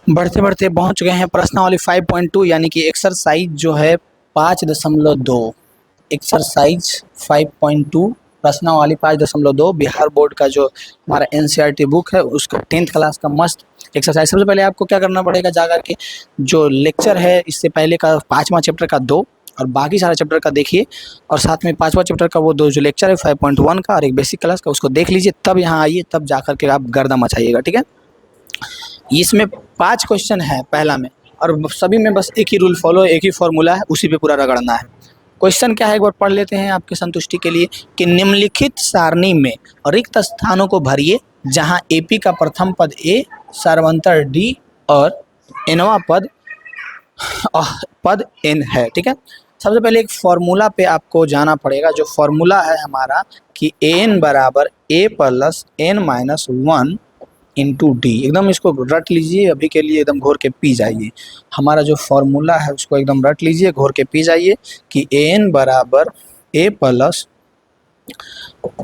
बढ़ते बढ़ते पहुंच गए हैं प्रश्नावली 5.2 यानी कि एक्सरसाइज जो है 5.2। एक्सरसाइज 5.2 प्रश्नावली 5.2 बिहार बोर्ड का जो हमारा एनसीईआरटी बुक है उसका 10th क्लास का मस्त एक्सरसाइज। सबसे पहले आपको क्या करना पड़ेगा, जाकर के जो लेक्चर है इससे पहले का 5वां चैप्टर का 2 और बाकी सारा चैप्टर का देखिए, और साथ में 5वां चैप्टर का वो 2 जो लेक्चर है 5.1 का और एक बेसिक क्लास का उसको देख लीजिए, तब यहाँ आइए, तब जाकर के आप गर्दा मचाइएगा। ठीक है, इसमें 5 क्वेश्चन है पहला में, और सभी में बस एक ही रूल फॉलो, एक ही फॉर्मूला है, उसी पे पूरा रगड़ना है। क्वेश्चन क्या है एक बार पढ़ लेते हैं आपके संतुष्टि के लिए कि निम्नलिखित सारणी में रिक्त स्थानों को भरिए जहां एपी का प्रथम पद ए, सर्वांतर डी और एनवा पद एन है। ठीक है, सबसे पहले एक फॉर्मूला पे आपको जाना पड़ेगा। जो फॉर्मूला है हमारा कि एन बराबर A plus N minus 1 into D, एकदम इसको रट लीजिए, अभी के लिए एकदम घोर के पी जाइए। हमारा जो फॉर्मूला है उसको एकदम रट लीजिए, घोर के पी जाइए कि एन बराबर A plus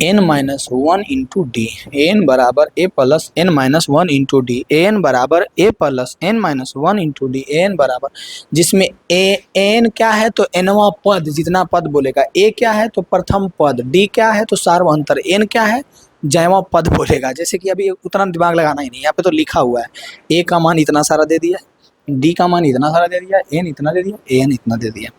N minus 1 into D, N बराबर A plus N minus 1 into D, N बराबर A plus N minus 1 into D, N बराबर, जिसमें ए एन क्या है तो एनवा पद, जितना पद बोलेगा, ए क्या है तो प्रथम पद, डी क्या है तो सार्वभौमंतर, एन क्या है जैवा पद बोलेगा। जैसे कि अभी उतना दिमाग लगाना ही नहीं, यहाँ पे तो लिखा हुआ है ए का मान इतना सारा दे दिया, डी का मान इतना सारा दे दिया, एन इतना दे दिया, एन इतना दे दिया।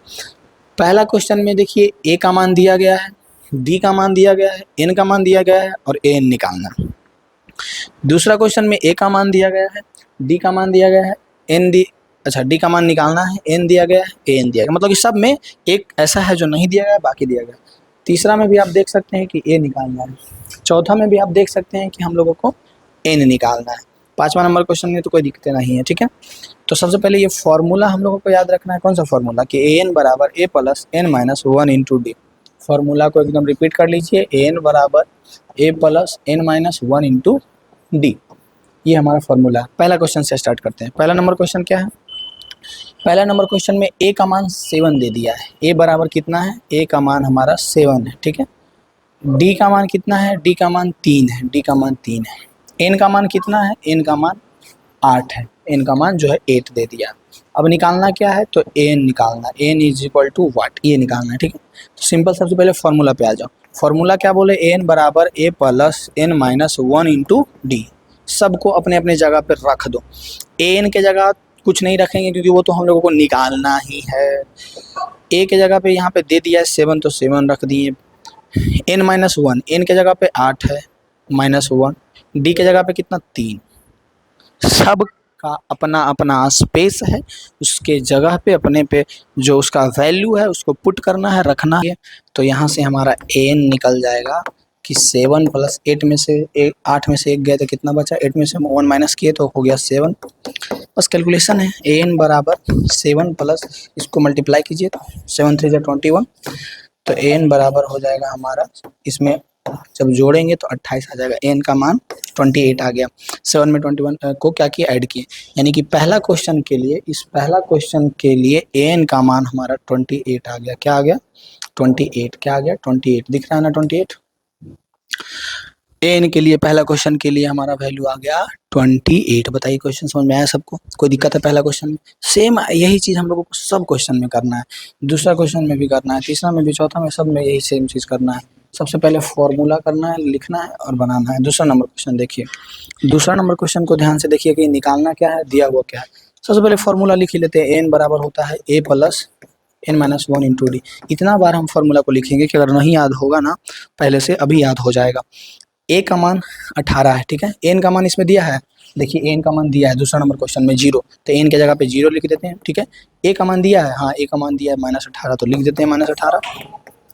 पहला क्वेश्चन में देखिए ए का मान दिया गया है, डी का मान दिया गया है, एन का मान दिया गया है और एन निकालना। दूसरा क्वेश्चन में ए का मान दिया गया है, डी का मान दिया गया है, एन डी, अच्छा डी का मान निकालना है, एन दिया गया है, एन दिया गया, मतलब कि सब में एक ऐसा है जो नहीं दिया गया, बाकी दिया गया। तीसरा में भी आप देख सकते हैं कि ए निकालना है, चौथा में भी आप देख सकते हैं कि हम लोगों को एन निकालना है, 5वां नंबर क्वेश्चन में तो कोई दिक्कत नहीं है। ठीक है, तो सबसे पहले ये फॉर्मूला हम लोगों को याद रखना है। कौन सा फॉर्मूला कि एन बराबर A plus N minus 1 into D. Formula को एकदम रिपीट कर लीजिए, एन बराबर A plus N minus 1 into D, ये हमारा फॉर्मूला है। पहला क्वेश्चन से स्टार्ट करते हैं। पहला नंबर क्वेश्चन क्या है, पहला नंबर क्वेश्चन में ए का मान 7 दे दिया है, ए बराबर कितना है, ए का मान हमारा 7 है। ठीक है, डी का मान कितना है, डी का मान 3 है, डी का मान 3 है। एन का मान कितना है, एन का मान 8 है, एन का मान जो है 8 दे दिया। अब निकालना क्या है तो एन निकालना, एन इज इक्वल टू वाट, ये निकालना है। ठीक है, तो सिंपल सबसे पहले फॉर्मूला पे आ जाओ। फॉर्मूला क्या बोले, एन बराबर A plus N minus 1 into D. सबको अपने अपने जगह पर रख दो, एन के जगह कुछ नहीं रखेंगे क्योंकि वो तो हम लोगों को निकालना ही है। ए के जगह पे यहाँ पे दे दिया है 7 तो 7 रख दिए, एन माइनस 1, एन के जगह पे 8 है माइनस 1, डी के जगह पे कितना 3, सब का अपना अपना स्पेस है, उसके जगह पे अपने पे जो उसका वैल्यू है उसको पुट करना है, रखना है। तो यहाँ से हमारा एन निकल जाएगा कि 7 प्लस 8 में से 8 में से 1 गया तो कितना बचा, 8 में से 1 माइनस किए तो हो गया 7। बस कैलकुलेशन है, एन बराबर 7 प्लस इसको मल्टीप्लाई कीजिए तो 7 3 21, तो एन बराबर हो जाएगा हमारा, इसमें जब जोड़ेंगे तो 28 आ जाएगा, एन का मान 28 आ गया। 7 में 21 को क्या किया, ऐड किए, यानी कि पहला क्वेश्चन के लिए, इस पहला क्वेश्चन के लिए एन का मान हमारा 28 आ गया। क्या आ गया 28, क्या आ गया 28, दिख रहा है ना 28। एन के लिए पहला क्वेश्चन के लिए हमारा वैल्यू आ गया 28। बताइए क्वेश्चन समझ में आया सबको, कोई दिक्कत है पहला क्वेश्चन में? सेम यही चीज़ हम लोगों को सब क्वेश्चन में करना है, दूसरा क्वेश्चन में भी करना है, तीसरा में भी, चौथा में, सब में यही सेम चीज़ करना है। सबसे पहले फॉर्मूला करना है, लिखना है और बनाना है। दूसरा नंबर क्वेश्चन देखिए, दूसरा नंबर क्वेश्चन को ध्यान से देखिए कि निकालना क्या है, दिया हुआ क्या है। सबसे पहले फॉर्मूला लिख ही लेते हैं, एन बराबर होता है A plus N minus 1 into D. इतना बार हम फॉर्मूला को लिखेंगे कि अगर नहीं याद होगा ना पहले से, अभी याद हो जाएगा। ए का मान 18 है, ठीक है, एन का मान इसमें दिया है, देखिए एन का मान दिया है दूसरा नंबर क्वेश्चन में 0, तो एन के जगह पे 0 लिख देते हैं। ठीक है, ए का मान दिया है, हाँ ए का मान दिया है -18, तो लिख देते हैं -18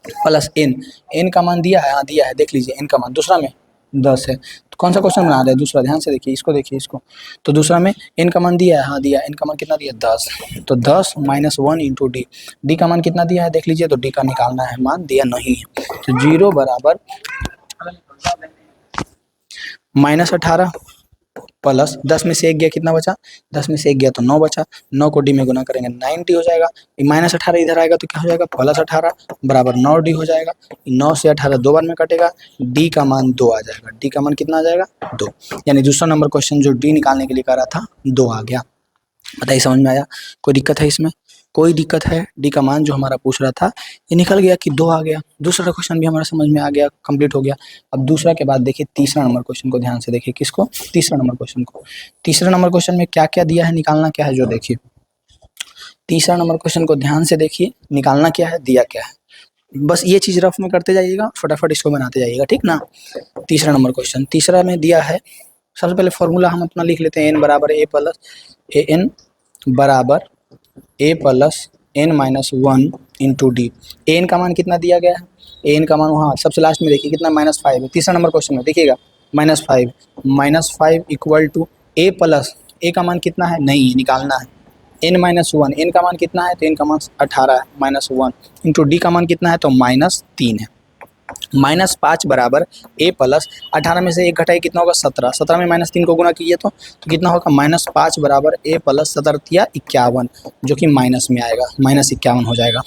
प्लस एन, एन का मान दिया है, हाँ दिया है, देख लीजिए एन का मान दूसरा में 10 है। तो कौन सा क्वेश्चन बना रहे हैं, दूसरा, ध्यान से देखिए इसको, देखिए इसको, तो दूसरा में एन का मान दिया है, हाँ दिया है, एन का मान कितना दिया 10, तो 10 माइनस 1 इंटू डी, डी का मान कितना दिया है देख लीजिए, तो डी का निकालना है, मान दिया नहीं है, तो 0 बराबर -18 प्लस 10 में से 1 गया, कितना बचा, 10 में से 1 गया तो 9 बचा, 9 को डी में गुना करेंगे 90 हो जाएगा, -18 इधर आएगा तो क्या हो जाएगा +18 बराबर 9 डी हो जाएगा, 9 से 18 दो बार में कटेगा, डी का मान 2 आ जाएगा, डी का मान कितना आ जाएगा 2, यानी दूसरा नंबर क्वेश्चन जो डी निकालने के लिए कह रहा था 2 आ गया। बताइए समझ में आया? कोई दिक्कत है इसमें? कोई दिक्कत है? डी का मान जो हमारा पूछ रहा था ये निकल गया कि 2 आ गया। दूसरा क्वेश्चन भी हमारा समझ में आ गया, कंप्लीट हो गया। अब दूसरा के बाद देखिए तीसरा नंबर क्वेश्चन को ध्यान से देखिए। किसको? तीसरा नंबर क्वेश्चन को। तीसरा नंबर क्वेश्चन में क्या क्या दिया है, निकालना क्या है, जो देखिए तीसरा नंबर क्वेश्चन को ध्यान से देखिए, निकालना क्या है, दिया क्या है। बस ये चीज रफ में करते जाइएगा, फटाफट इसको बनाते जाइएगा, ठीक ना। तीसरा नंबर क्वेश्चन, तीसरा में दिया है, सबसे पहले फॉर्मूला हम अपना लिख लेते हैं, एन बराबर ए प्लस ए एन बराबर A plus N minus one into D. N का मान कितना दिया गया है? एन का मान वहाँ सबसे लास्ट में देखिए कितना, -5 है। तीसरा नंबर क्वेश्चन में देखिएगा -5, -5 इक्वल टू ए प्लस, ए का मान कितना है, नहीं निकालना है, एन माइनस वन, एन का मान कितना है, तो एन का मान 18 है, -1 इंटू डी का मान कितना है, तो -3 है। -5 बराबर ए प्लस 18 में से 1 घटाई कितना होगा, 17, 17 में -3 को गुना कीजिए तो कितना होगा, -5 बराबर ए प्लस 17 51, जो कि माइनस में आएगा, -51 हो जाएगा।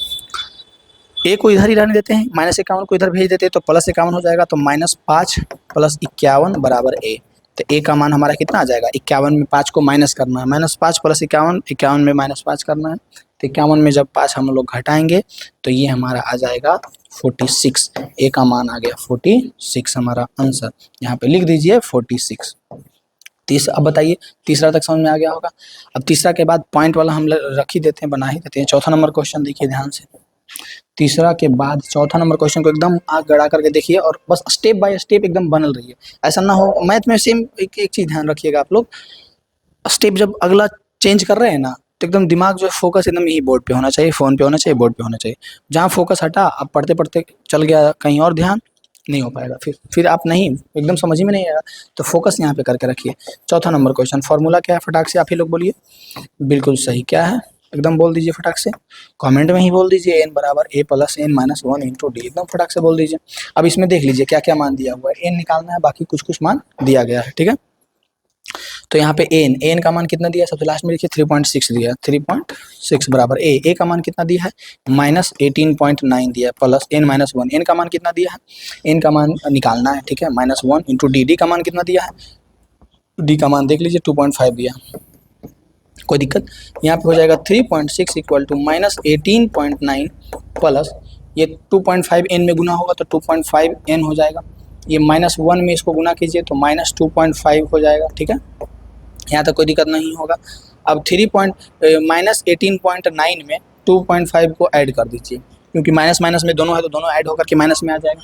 ए को इधर ही रहने देते हैं, -51 को इधर भेज देते हैं तो +51 हो जाएगा, तो -5 + 51 बराबर ए। तो ए का मान हमारा कितना आ जाएगा, 51 में 5 को माइनस करना है, -5 + 51, 51 में -5 करना है, तो 51 में जब 5 हम लोग घटाएंगे तो ये हमारा आ जाएगा 46। ए का मान आ गया 46, हमारा आंसर यहाँ पे लिख दीजिए 46। तीसरा, अब बताइए तीसरा तक समझ में आ गया होगा। अब तीसरा के बाद पॉइंट वाला हम रख ही देते हैं, बना ही देते हैं। चौथा नंबर क्वेश्चन देखिए ध्यान से। तीसरा के बाद चौथा नंबर क्वेश्चन को एकदम आँख गड़ा करके देखिए और बस स्टेप बाय स्टेप एकदम बनल रहिए। ऐसा ना हो, मैथ में सेम एक चीज़ ध्यान रखिएगा आप लोग, स्टेप जब अगला चेंज कर रहे हैं ना तो एकदम दिमाग जो है फोकस एकदम यही बोर्ड पे होना चाहिए, फ़ोन पे होना चाहिए, बोर्ड पे होना चाहिए। जहाँ फोकस हटा, अब पढ़ते पढ़ते चल गया कहीं और, ध्यान नहीं हो पाएगा, फिर आप नहीं, एकदम समझ ही में नहीं आएगा। तो फोकस यहाँ पे करके रखिए। चौथा नंबर क्वेश्चन, फॉर्मूला क्या है, फटाक से आप ही लोग बोलिए। बिल्कुल सही, क्या है, एकदम बोल दीजिए फटाक से, कमेंट में ही बोल दीजिए, एन बराबर A plus N minus one into D, एकदम फटाक से बोल दीजिए। अब इसमें देख लीजिए क्या क्या मान दिया हुआ है, एन निकालना है, बाकी कुछ कुछ मान दिया गया है, ठीक है। तो यहाँ पे एन का मान कितना दिया है, सबसे लास्ट में देखिए 3.6 दिया है, 3.6 बराबर ए का मान कितना दिया है, -18.9 दिया है, plus N minus one, n का मान कितना दिया है, एन का मान निकालना है, ठीक है, -1 इंटू डी का मान कितना दिया है, डी का मान देख लीजिए 2.5 दिया। कोई दिक्कत, यहाँ पे हो जाएगा 3.6 इक्वल टू -18.9 प्लस ये 2.5 एन में गुना होगा तो 2.5 एन हो जाएगा, ये -1 में इसको गुना कीजिए तो -2.5 हो जाएगा, ठीक है, यहाँ तक कोई दिक्कत नहीं होगा। अब -18.9 में 2.5 को ऐड कर दीजिए, क्योंकि माइनस माइनस में दोनों है तो दोनों ऐड होकर के माइनस में आ जाएगा।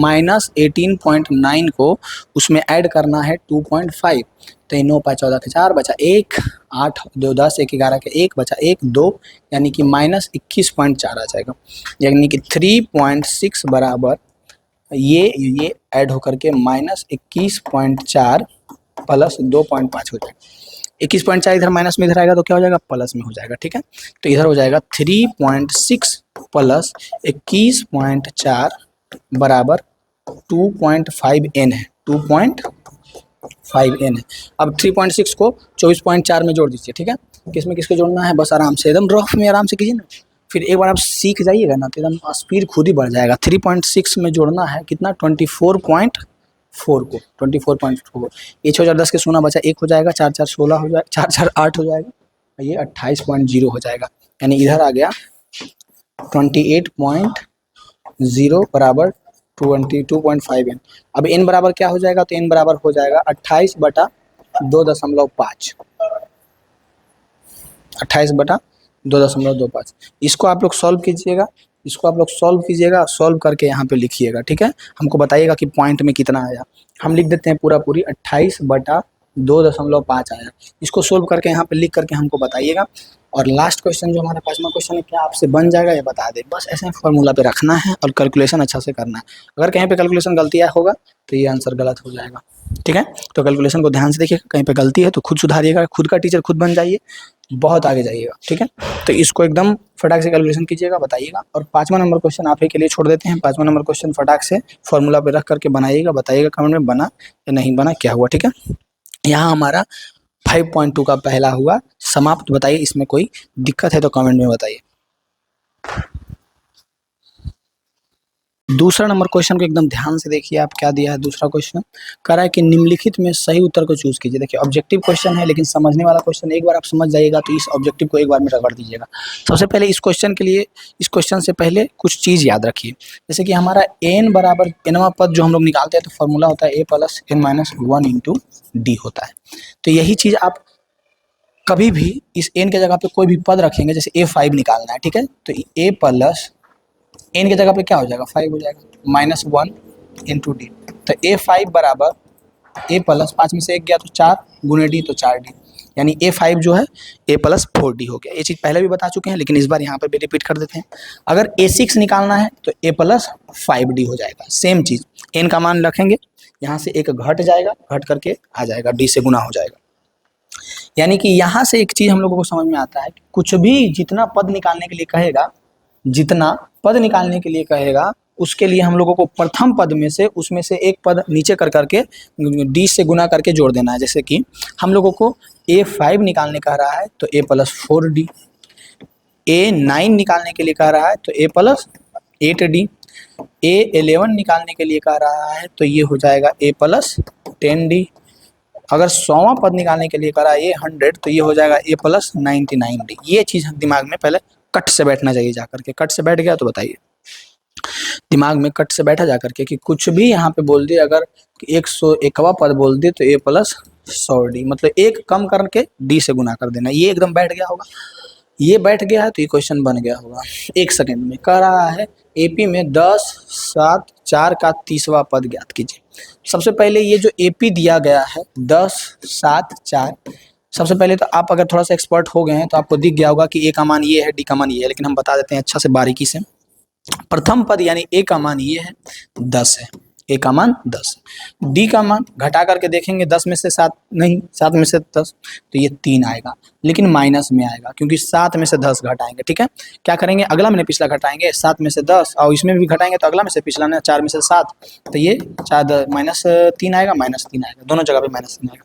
-18.9 को उसमें ऐड करना है 2.5, तो 9 × 5 = 14 के 4 बचा 1, 8 2 10 1 11 के 1 बचा 1 2, यानी कि -21.4 आ जाएगा, यानी कि 3.6 बराबर ये ऐड होकर के -21.4 प्लस 2.5 हो जाएगा। 21.4 इधर माइनस में इधर आएगा तो क्या हो जाएगा, प्लस में हो जाएगा, ठीक है। तो इधर हो जाएगा 3.6 प्लस 21.4 बराबर 2.5 एन है, 2.5 एन है। अब 3.6 को 24.4 में जोड़ दीजिए, ठीक है। किसमें किसको जोड़ना है, बस आराम से एकदम रफ में आराम से कीजिए ना, फिर एक बार आप सीख जाइएगा ना तो एकदम स्पीड खुद ही बढ़ जाएगा। 3.6 में जोड़ना है कितना, 24.4 को, 24.4, ये 6 4 10 के 16 बचा 1 हो जाएगा, 4 4 16 हो जाएगा, 4 4 8 हो जाएगा, ये 28.0 हो जाएगा, यानी इधर आ गया 28.0 बराबर 22.5 एन। अब एन बराबर क्या हो जाएगा, तो एन बराबर हो जाएगा 28/2.5, 28/2.25। इसको आप लोग सॉल्व कीजिएगा, इसको आप लोग सॉल्व कीजिएगा, सॉल्व करके यहाँ पे लिखिएगा, ठीक है। हमको बताइएगा कि पॉइंट में कितना आया, हम लिख देते हैं पूरा पूरी 28/2.5 आया। इसको सोल्व करके यहाँ पे लिख करके हमको बताइएगा। और लास्ट क्वेश्चन जो हमारा 5वां क्वेश्चन है, क्या आपसे बन जाएगा ये बता दें, बस ऐसे फॉर्मूला पे रखना है और कैलकुलेशन अच्छा से करना है। अगर कहीं पे कैलकुलेशन गलती होगा तो ये आंसर गलत हो जाएगा, ठीक है। तो कैलकुलेशन को ध्यान से देखिएगा, कहीं पे गलती है तो खुद सुधारिएगा, खुद का टीचर खुद बन जाइए, बहुत आगे जाइएगा, ठीक है। तो इसको एकदम फटाक से कैलकुलेशन कीजिएगा, बताइएगा। और 5वां नंबर क्वेश्चन आप ही के लिए छोड़ देते हैं। 5वां नंबर क्वेश्चन फटाक से फॉर्मूला पे रख करके बनाइएगा, बताइएगा कमेंट में बना या नहीं बना, क्या हुआ, ठीक है। यहाँ हमारा 5.2 का पहला हुआ समाप्त। बताइए इसमें कोई दिक्कत है तो कमेंट में बताइए। दूसरा नंबर क्वेश्चन को एकदम ध्यान से देखिए, आप क्या दिया है। दूसरा क्वेश्चन कह रहा है कि निम्नलिखित में सही उत्तर को चूज कीजिए। देखिए ऑब्जेक्टिव क्वेश्चन है लेकिन समझने वाला क्वेश्चन, एक बार आप समझ जाइएगा तो इस ऑब्जेक्टिव को एक बार में रगड़ दीजिएगा। सबसे पहले इस क्वेश्चन के लिए, इस क्वेश्चन से पहले कुछ चीज याद रखिए। जैसे कि हमारा एन बराबर एनवा पद जो हम लोग निकालते हैं तो फॉर्मूला होता है A plus N minus one into D होता है। तो यही चीज आप कभी भी इस एन के जगह पे कोई भी पद रखेंगे, जैसे A5 निकालना है, ठीक है, तो ए प्लस एन की जगह पे क्या हो जाएगा 5 हो जाएगा, माइनस वन इंटू डी। तो A5 बराबर ए प्लस 5 में से 1 गया तो 4 गुने डी तो 4D, यानी A5 जो है ए प्लस 4D हो गया। ये चीज़ पहले भी बता चुके हैं लेकिन इस बार यहाँ पर भी रिपीट कर देते हैं। अगर A6 निकालना है तो ए प्लस 5D हो जाएगा। सेम चीज़ एन का मान रखेंगे, यहाँ से एक घट जाएगा, घट करके आ जाएगा, डी से गुना हो जाएगा। यानी कि यहाँ से एक चीज़ हम लोगों को समझ में आता है कि कुछ भी जितना पद निकालने के लिए कहेगा, जितना पद निकालने के लिए कहेगा उसके लिए हम लोगों को प्रथम पद में से उसमें से एक पद नीचे कर करके डी से गुना करके जोड़ देना है। जैसे कि हम लोगों को A5 निकालने कह रहा है तो ए प्लस 4D, A9 निकालने के लिए कह रहा है तो ए प्लस 8D, A11 निकालने के लिए कह रहा है तो ये हो जाएगा ए प्लस 10D। अगर 100वां पद निकालने के लिए कह रहा है A100 तो ये हो जाएगा ए प्लस 99D। ये चीज़ दिमाग में पहले कट से बैठना चाहिए जाकर के। कट से बैठ गया तो बताइए, दिमाग में कट से बैठा जाकर के कि कुछ भी यहाँ पे बोल दिए, अगर 101वां पद बोल दिए तो ए प्लस 100D, मतलब एक कम करके डी से गुना कर देना। ये एकदम बैठ गया होगा, ये बैठ गया है तो ये क्वेश्चन बन गया होगा। एक सेकेंड में कह रहा है AP में 10, 7, 4 का 30वां पद ज्ञात कीजिए। सबसे पहले ये जो AP दिया गया है 10, 7, 4, सबसे पहले तो आप अगर थोड़ा सा एक्सपर्ट हो गए हैं तो आपको दिख गया होगा कि ए का मान ये है, डी का मान ये है, लेकिन हम बता देते हैं अच्छा से बारीकी से। प्रथम पद यानी ए का मान ये है 10 है, ए का मान 10 है। डी का मान घटा करके देखेंगे 10 में से 7 नहीं, 7 में से 10 तो ये 3 आएगा, लेकिन माइनस में आएगा क्योंकि 7 में से 10 घटाएंगे। ठीक है, क्या करेंगे, अगला में पिछला घटाएंगे, 7 में से 10 और इसमें भी घटाएंगे तो अगला में से पिछला ना, 4 में से 7 तो ये 4 माइनस 3 आएगा, माइनस 3 आएगा, दोनों जगह पे माइनस 3 आएगा।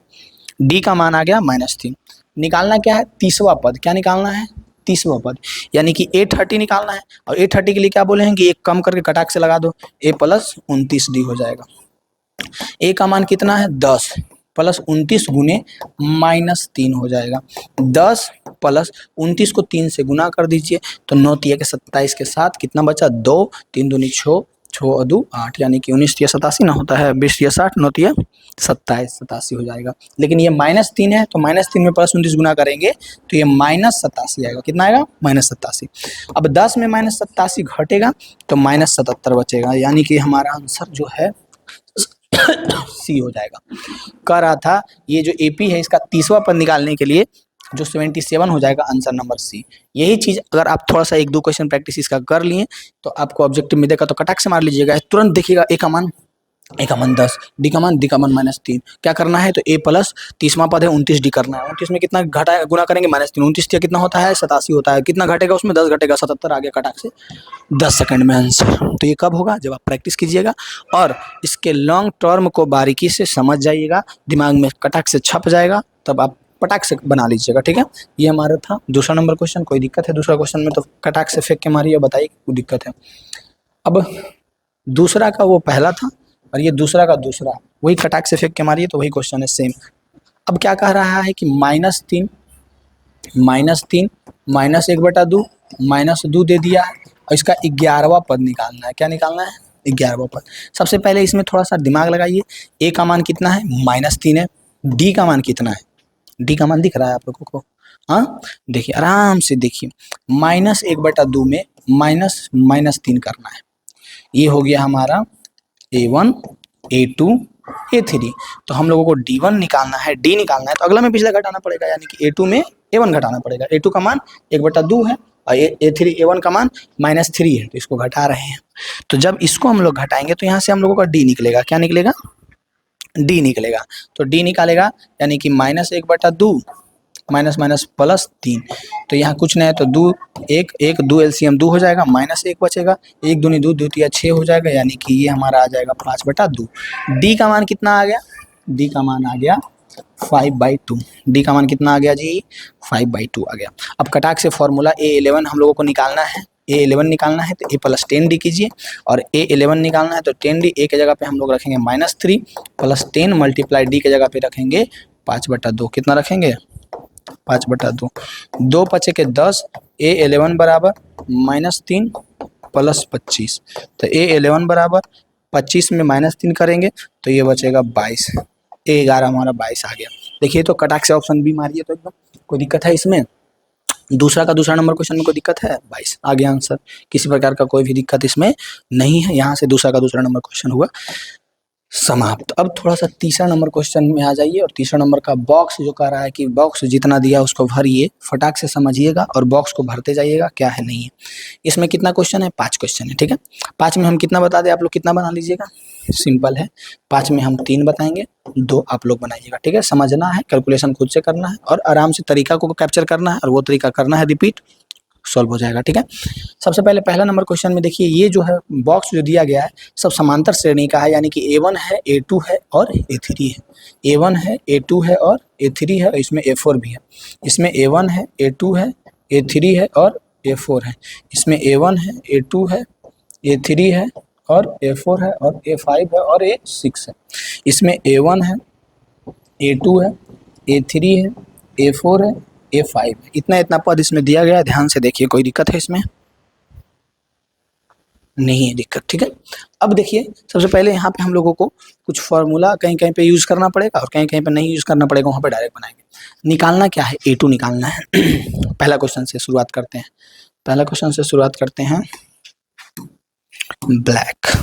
डी का मान आ गया -3। निकालना क्या है, 30वां पद। क्या निकालना है, 30वां पद, यानी कि A30 निकालना है। और A30 के लिए क्या बोले हैं कि एक कम करके कटाक से लगा दो, ए प्लस 29D हो जाएगा। ए का मान कितना है 10 प्लस 29 गुने -3 हो जाएगा। 10 प्लस 29 को 3 से गुना कर दीजिए तो 9 तिया के 27 के साथ कितना बचा, 2, 3 दूनी 6, 6 और 2 8, यानी कि 19 तिया 87 ना होता है, 20 तिया 60, 9 तिया 27, 87 हो जाएगा। लेकिन ये -3 है तो -3 में प्लस 29 गुना करेंगे तो ये -87 आएगा। कितना आएगा, -87। अब 10 में -87 घटेगा तो -77 बचेगा, यानी कि हमारा आंसर जो है सी हो जाएगा। कह रहा था ये जो AP है इसका 30वां पद निकालने के लिए जो 77 हो जाएगा, आंसर नंबर सी। यही चीज अगर आप थोड़ा सा 1-2 क्वेश्चन प्रैक्टिस इसका कर लिए तो आपको ऑब्जेक्टिव में देखा तो कटाक से मार लीजिएगा, तुरंत देखिएगा ए का मान 10, डी का मान -3। क्या करना है तो ए प्लस 30वां पद है 29D करना है। 29 में कितना घटा गुना करेंगे, -3, 29 कितना होता है 87 होता है, कितना घटेगा उसमें 10 घटेगा, 77 आ गया कटाक से 10 सेकंड में आंसर। तो ये कब होगा, जब आप प्रैक्टिस कीजिएगा और इसके लॉन्ग टर्म को बारीकी से समझ जाइएगा, दिमाग में कटाक से छप जाएगा, तब आप पटाख से बना लीजिएगा। ठीक है, ये हमारा था दूसरा नंबर क्वेश्चन। कोई दिक्कत है दूसरा क्वेश्चन में तो कटाक से फेंक के मारिए, बताइए कोई दिक्कत है। अब दूसरा का वो पहला था और ये दूसरा का दूसरा, वही कटाक से फेंक के मारिए तो वही क्वेश्चन है सेम। अब क्या कह रहा है कि -3 -1/2 -2 दे दिया है और इसका 11वां पद निकालना है। क्या निकालना है, 11वां पद। सबसे पहले इसमें थोड़ा सा दिमाग लगाइए, ए का मान कितना है -3 है, डी का मान कितना है, डी का मान दिख रहा है आप लोगों को, हाँ देखिए आराम से देखिए, -1/2 में -3 करना है। ये हो गया हमारा A1, A2, A3। तो हम लोगों को D1 निकालना है, D निकालना है तो अगला में पिछला घटाना पड़ेगा, यानी कि A2 में A1 घटाना पड़ेगा। A2 का मान 1/2 है और A3 A1 का मान -3 है तो इसको घटा रहे हैं। तो जब इसको हम लोग घटाएंगे तो यहाँ से हम लोगों का D निकलेगा। क्या निकलेगा, D निकलेगा। तो D निकालेगा यानी कि -1/2 माइनस +3, तो यहाँ कुछ नहीं है तो 2 1 1 2 LCM 2 हो जाएगा, -1 बचेगा, 1 दूनी 2 2 तिया 6 हो जाएगा, यानी कि ये हमारा आ जाएगा 5/2। डी का मान कितना आ गया, डी का मान आ गया 5/2। डी का मान कितना आ गया जी, 5/2 आ गया। अब कटाक से फॉर्मूला A11 हम लोगों को निकालना है। A11 निकालना है तो A प्लस 10D कीजिए, और A11 निकालना है तो 10D A के जगह पे हम लोग रखेंगे -3 प्लस 10 मल्टीप्लाई D के जगह पे रखेंगे 5/2। कितना रखेंगे? 5/2। 2 पचे के 10, A11 बराबर -3 प्लस 25, तो A11 बराबर 25 में -3 करेंगे तो ये बचेगा 22। A11 हमारा 22 आ गया। देखिए तो कटाक से ऑप्शन बी मारिए तो एकदम कोई दिक्कत है इसमें? दूसरा का दूसरा नंबर क्वेश्चन में कोई दिक्कत है? 22 आ गया आंसर, किसी प्रकार का कोई भी दिक्कत इसमें नहीं है। यहाँ से दूसरा का दूसरा नंबर क्वेश्चन हुआ समाप्त। अब थोड़ा सा तीसरा नंबर क्वेश्चन में आ जाइए, और तीसरा नंबर का बॉक्स जो कह रहा है कि बॉक्स जितना दिया उसको भरिए, फटाक से समझिएगा और बॉक्स को भरते जाइएगा क्या है नहीं है। इसमें कितना क्वेश्चन है? 5 क्वेश्चन है, ठीक है। 5 में हम कितना बता दें, आप लोग कितना बना लीजिएगा? सिंपल है, 5 में हम 3 बताएंगे, 2 आप लोग बनाइएगा, ठीक है। समझना है, कैलकुलेशन खुद से करना है और आराम से तरीका को कैप्चर करना है, और वो तरीका करना है रिपीट, सॉल्व हो जाएगा, ठीक है। सबसे पहले पहला नंबर क्वेश्चन में देखिए, ये जो है बॉक्स जो दिया गया है सब समांतर श्रेणी का है, यानी कि A1 है, A2 है और A3 है। A1 है, A2 है और A3 है, इसमें A4 भी है। इसमें A1 है, A2 है, A3 है और A4 है। इसमें A1 है, A2 है, A3 है और A4 है और A5 है और A6 है। इसमें A1 है, A2 है, A3 है, A4 है, A5 है। इतना पद इसमें दिया गया है, ध्यान से देखिए, कोई दिक्कत है इसमें? नहीं है दिक्कत, ठीक है। अब देखिए सबसे पहले यहाँ पे हम लोगों को कुछ फार्मूला कहीं कहीं पे यूज़ करना पड़ेगा और कहीं कहीं पे नहीं यूज़ करना पड़ेगा, वहाँ पे डायरेक्ट बनाएंगे। निकालना क्या है? A2 निकालना है। पहला क्वेश्चन से शुरुआत करते हैं। पहला क्वेश्चन से शुरुआत करते हैं, ब्लैक।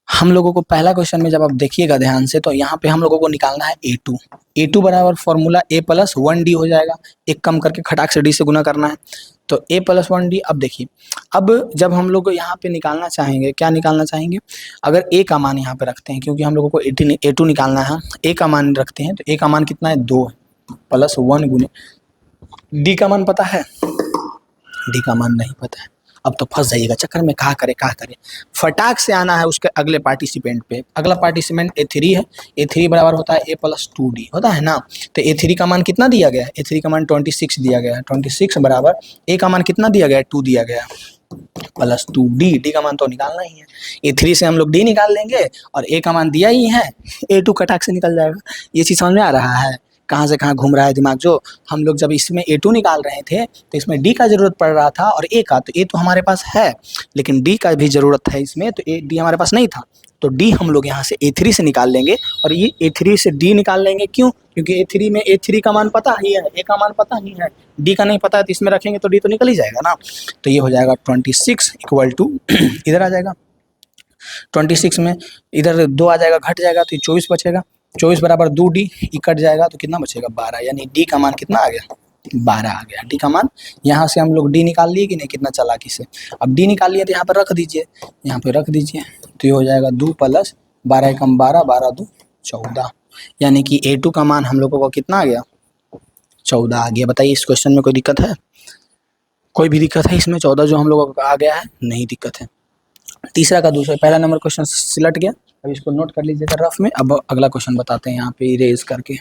हम लोगों को पहला क्वेश्चन में जब आप देखिएगा ध्यान से, तो यहाँ पे हम लोगों को निकालना है A2। A2 बराबर फॉर्मूला A प्लस 1D हो जाएगा, एक कम करके खटाक से D से गुना करना है, तो A प्लस 1D। अब देखिए, अब जब हम लोग यहाँ पे निकालना चाहेंगे, क्या निकालना चाहेंगे? अगर A का मान यहाँ पे रखते हैं, क्योंकि हम लोगों को A2 निकालना है, A का मान रखते हैं, तो A का मान कितना है? 2 है, प्लस 1 गुने D का मान पता है? D का मान नहीं पता है। अब तो फंस जाइएगा चक्कर में, कहा करे। फटाक से आना है उसके अगले पार्टिसिपेंट पे। अगला पार्टिसिपेंट A3 है, A3 बराबर होता है A प्लस 2D होता है ना। तो A3 का मान कितना दिया गया है? A3 का मान 26 दिया गया है, 26 बराबर A का मान कितना दिया गया है? 2 दिया गया है, प्लस 2D। D का मान तो निकालना ही है, A3 से हम लोग D निकाल लेंगे और A का मान दिया ही है, A2 कटाक से निकल जाएगा। ये चीज़ समझ में आ रहा है? कहाँ से कहाँ घूम रहा है दिमाग। जो हम लोग जब इसमें A2 निकाल रहे थे तो इसमें D का ज़रूरत पड़ रहा था और A का, तो A तो हमारे पास है लेकिन D का भी ज़रूरत है इसमें, तो D हमारे पास नहीं था, तो D हम लोग यहाँ से A3 से निकाल लेंगे और ये A3 से D निकाल लेंगे। क्यों? क्योंकि A3 में A3 का मान पता ही है, A का मान पता ही है, D का नहीं पता है, तो इसमें रखेंगे तो D तो निकल ही जाएगा ना। तो ये हो जाएगा 26 इक्वल टू इधर आ जाएगा, 26 में इधर 2 आ जाएगा, घट जाएगा तो 24 बचेगा, 24 बराबर 2D, ई कट जाएगा तो कितना बचेगा? 12, यानी D का मान कितना आ गया? 12 आ गया। D का मान यहाँ से हम लोग D निकाल लिए कि नहीं, कितना चालाकी से। अब D निकाल लिए तो यहाँ पर रख दीजिए, यहाँ पे रख दीजिए, तो ये हो जाएगा 2 प्लस 12 एकम 12, 12 2 14, यानी कि A2 का मान हम लोगों को कितना आ गया? 14 आ गया। बताइए इस क्वेश्चन में कोई दिक्कत है? कोई भी दिक्कत है इसमें? 14 जो हम लोगों को आ गया है, नहीं दिक्कत है। तीसरा का दूसरा, पहला नंबर क्वेश्चन सिलट गया, अब इसको नोट कर लीजिएगा रफ में। अब अगला क्वेश्चन बताते हैं यहाँ पे इरेज करके।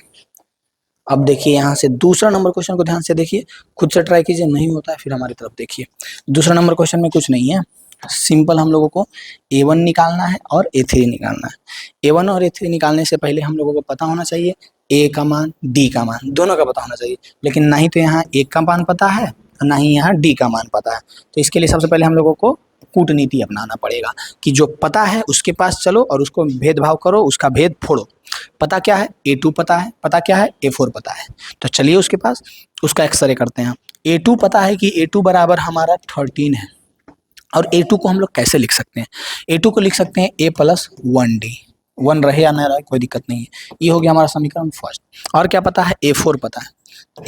अब देखिए यहाँ से दूसरा नंबर क्वेश्चन को ध्यान से देखिए, खुद से ट्राई कीजिए, नहीं होता है फिर हमारी तरफ देखिए। दूसरा नंबर क्वेश्चन में कुछ नहीं है, सिंपल हम लोगों को A1 निकालना है और A3 निकालना है। A1 और A3 निकालने से पहले हम लोगों को पता होना चाहिए A का मान, D का मान, दोनों का पता होना चाहिए, लेकिन ना ही तो यहाँ A का मान पता है और ना ही यहाँ D का मान पता है। तो इसके लिए सबसे पहले हम लोगों को कूटनीति अपनाना पड़ेगा कि जो पता है उसके पास चलो और उसको भेदभाव करो, उसका भेद फोड़ो। पता क्या है? A2 पता है, पता क्या है? A4 पता है, तो चलिए उसके पास, उसका एक्सरे करते हैं। A2 पता है कि A2 बराबर हमारा 13 है, और A2 को हम लोग कैसे लिख सकते हैं? A2 को लिख सकते हैं A प्लस 1D, 1 रहे या ना रहे कोई दिक्कत नहीं है। ये हो गया हमारा समीकरण फर्स्ट। और क्या पता है? A4 पता है,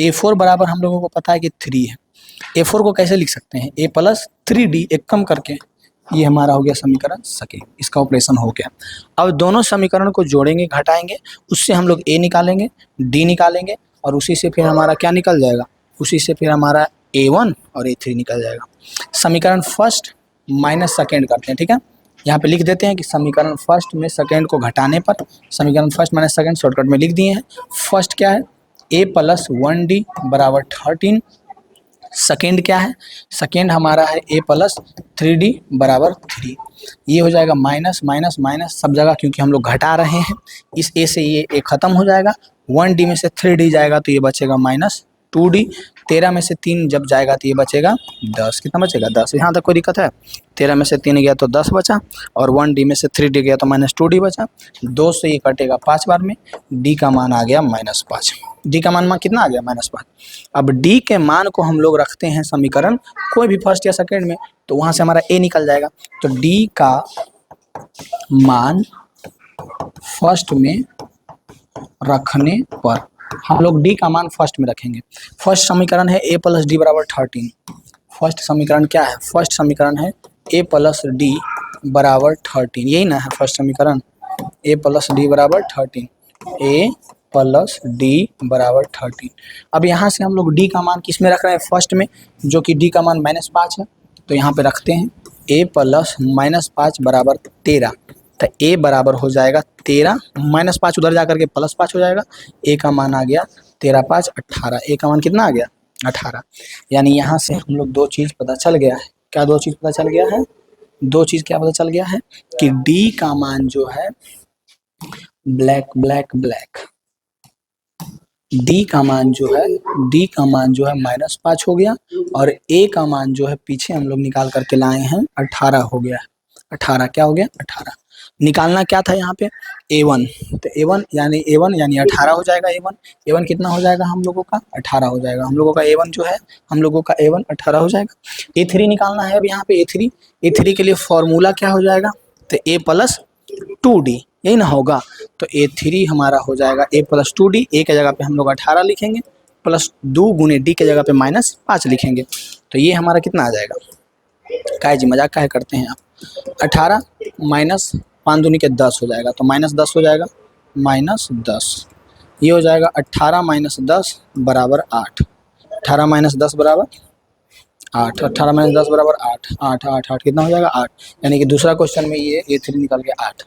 A4 बराबर हम लोगों को पता है कि 3 है। A4 को कैसे लिख सकते हैं? A प्लस 3D, एक कम करके, ये हमारा हो गया समीकरण सेकेंड, इसका ऑपरेशन हो गया। अब दोनों समीकरण को जोड़ेंगे, घटाएंगे, उससे हम लोग A निकालेंगे, D निकालेंगे और उसी से फिर हमारा क्या निकल जाएगा? उसी से फिर हमारा A1 और A3 निकल जाएगा। समीकरण फर्स्ट माइनस सेकेंड करते हैं, ठीक है। यहाँ पे लिख देते हैं कि समीकरण फर्स्ट में सेकेंड को घटाने पर, समीकरण फर्स्ट माइनस सेकेंड शॉर्टकट में लिख दिए हैं। फर्स्ट क्या है? A प्लस 1D बराबर 13, सेकेंड क्या है, सेकेंड हमारा है a प्लस 3d बराबर 3। ये हो जाएगा माइनस माइनस माइनस सब जगह, क्योंकि हम लोग घटा रहे हैं। इस a से ये a खत्म हो जाएगा, 1d में से 3d जाएगा तो ये बचेगा माइनस 2d। 13 में से 3 जब जाएगा तो ये बचेगा 10। कितना बचेगा 10। यहाँ तक कोई दिक्कत है। 13 में से 3 गया तो 10 बचा, और 1d में से 3d गया तो माइनस 2d बचा। 2 से ये कटेगा 5 बार में, d का मान आ गया -5। d का मान कितना आ गया -5। अब d के मान को हम लोग रखते हैं समीकरण कोई भी फर्स्ट या सेकेंड में, तो वहाँ से हमारा a निकल जाएगा। तो d का मान फर्स्ट में रखने पर हम लोग d का मान फर्स्ट में रखेंगे। फर्स्ट समीकरण है a प्लस डी बराबर 13। फर्स्ट समीकरण क्या है, फर्स्ट समीकरण है a प्लस डी बराबर 13। यही ना है फर्स्ट समीकरण, a प्लस डी बराबर 13, a प्लस डी बराबर 13। अब यहाँ से हम लोग d का मान किस में रख रहे हैं, फर्स्ट में, जो कि d का मान -5 है। तो यहाँ पे रखते हैं a प्लस -5 बराबर 13। तो a बराबर हो जाएगा 13, -5 उधर जा करके +5 हो जाएगा। a का मान आ गया 13 5 18। a का मान कितना आ गया 18। यानी यहाँ से हम लोग दो चीज़ पता चल गया है। क्या दो चीज़ पता चल गया है, दो चीज़ क्या पता चल गया है कि d का मान जो है ब्लैक ब्लैक ब्लैक, d का मान जो है -5 हो गया, और a का मान जो है पीछे हम लोग निकाल करके लाए हैं 18 हो गया। 18 क्या हो गया 18। निकालना क्या था यहाँ पे a1, तो a1 यानी 18 हो जाएगा। a1 कितना हो जाएगा हम लोगों का 18 हो जाएगा। हम लोगों का a1 जो है हम लोगों का a1 18 हो जाएगा। a3 निकालना है। अब यहाँ पे a3 के लिए फॉर्मूला क्या हो जाएगा, तो a प्लस 2d, यही ना होगा। तो a3 हमारा हो जाएगा a प्लस 2d। a के जगह पे हम लोग 18 लिखेंगे, प्लस 2 गुने d के जगह पे -5 लिखेंगे। तो ये हमारा कितना आ जाएगा, काहे जी मजाक काहे करते हैं आप। 18 माइनस 5 दूनी के 10 हो जाएगा, तो -10 हो जाएगा, -10। ये हो जाएगा 18 - 10 बराबर 8। 18 - 10 बराबर 8। 18 - 10 बराबर 8। 8 8 8 कितना हो जाएगा 8। यानी कि दूसरा क्वेश्चन में ये a3 निकल गया 8।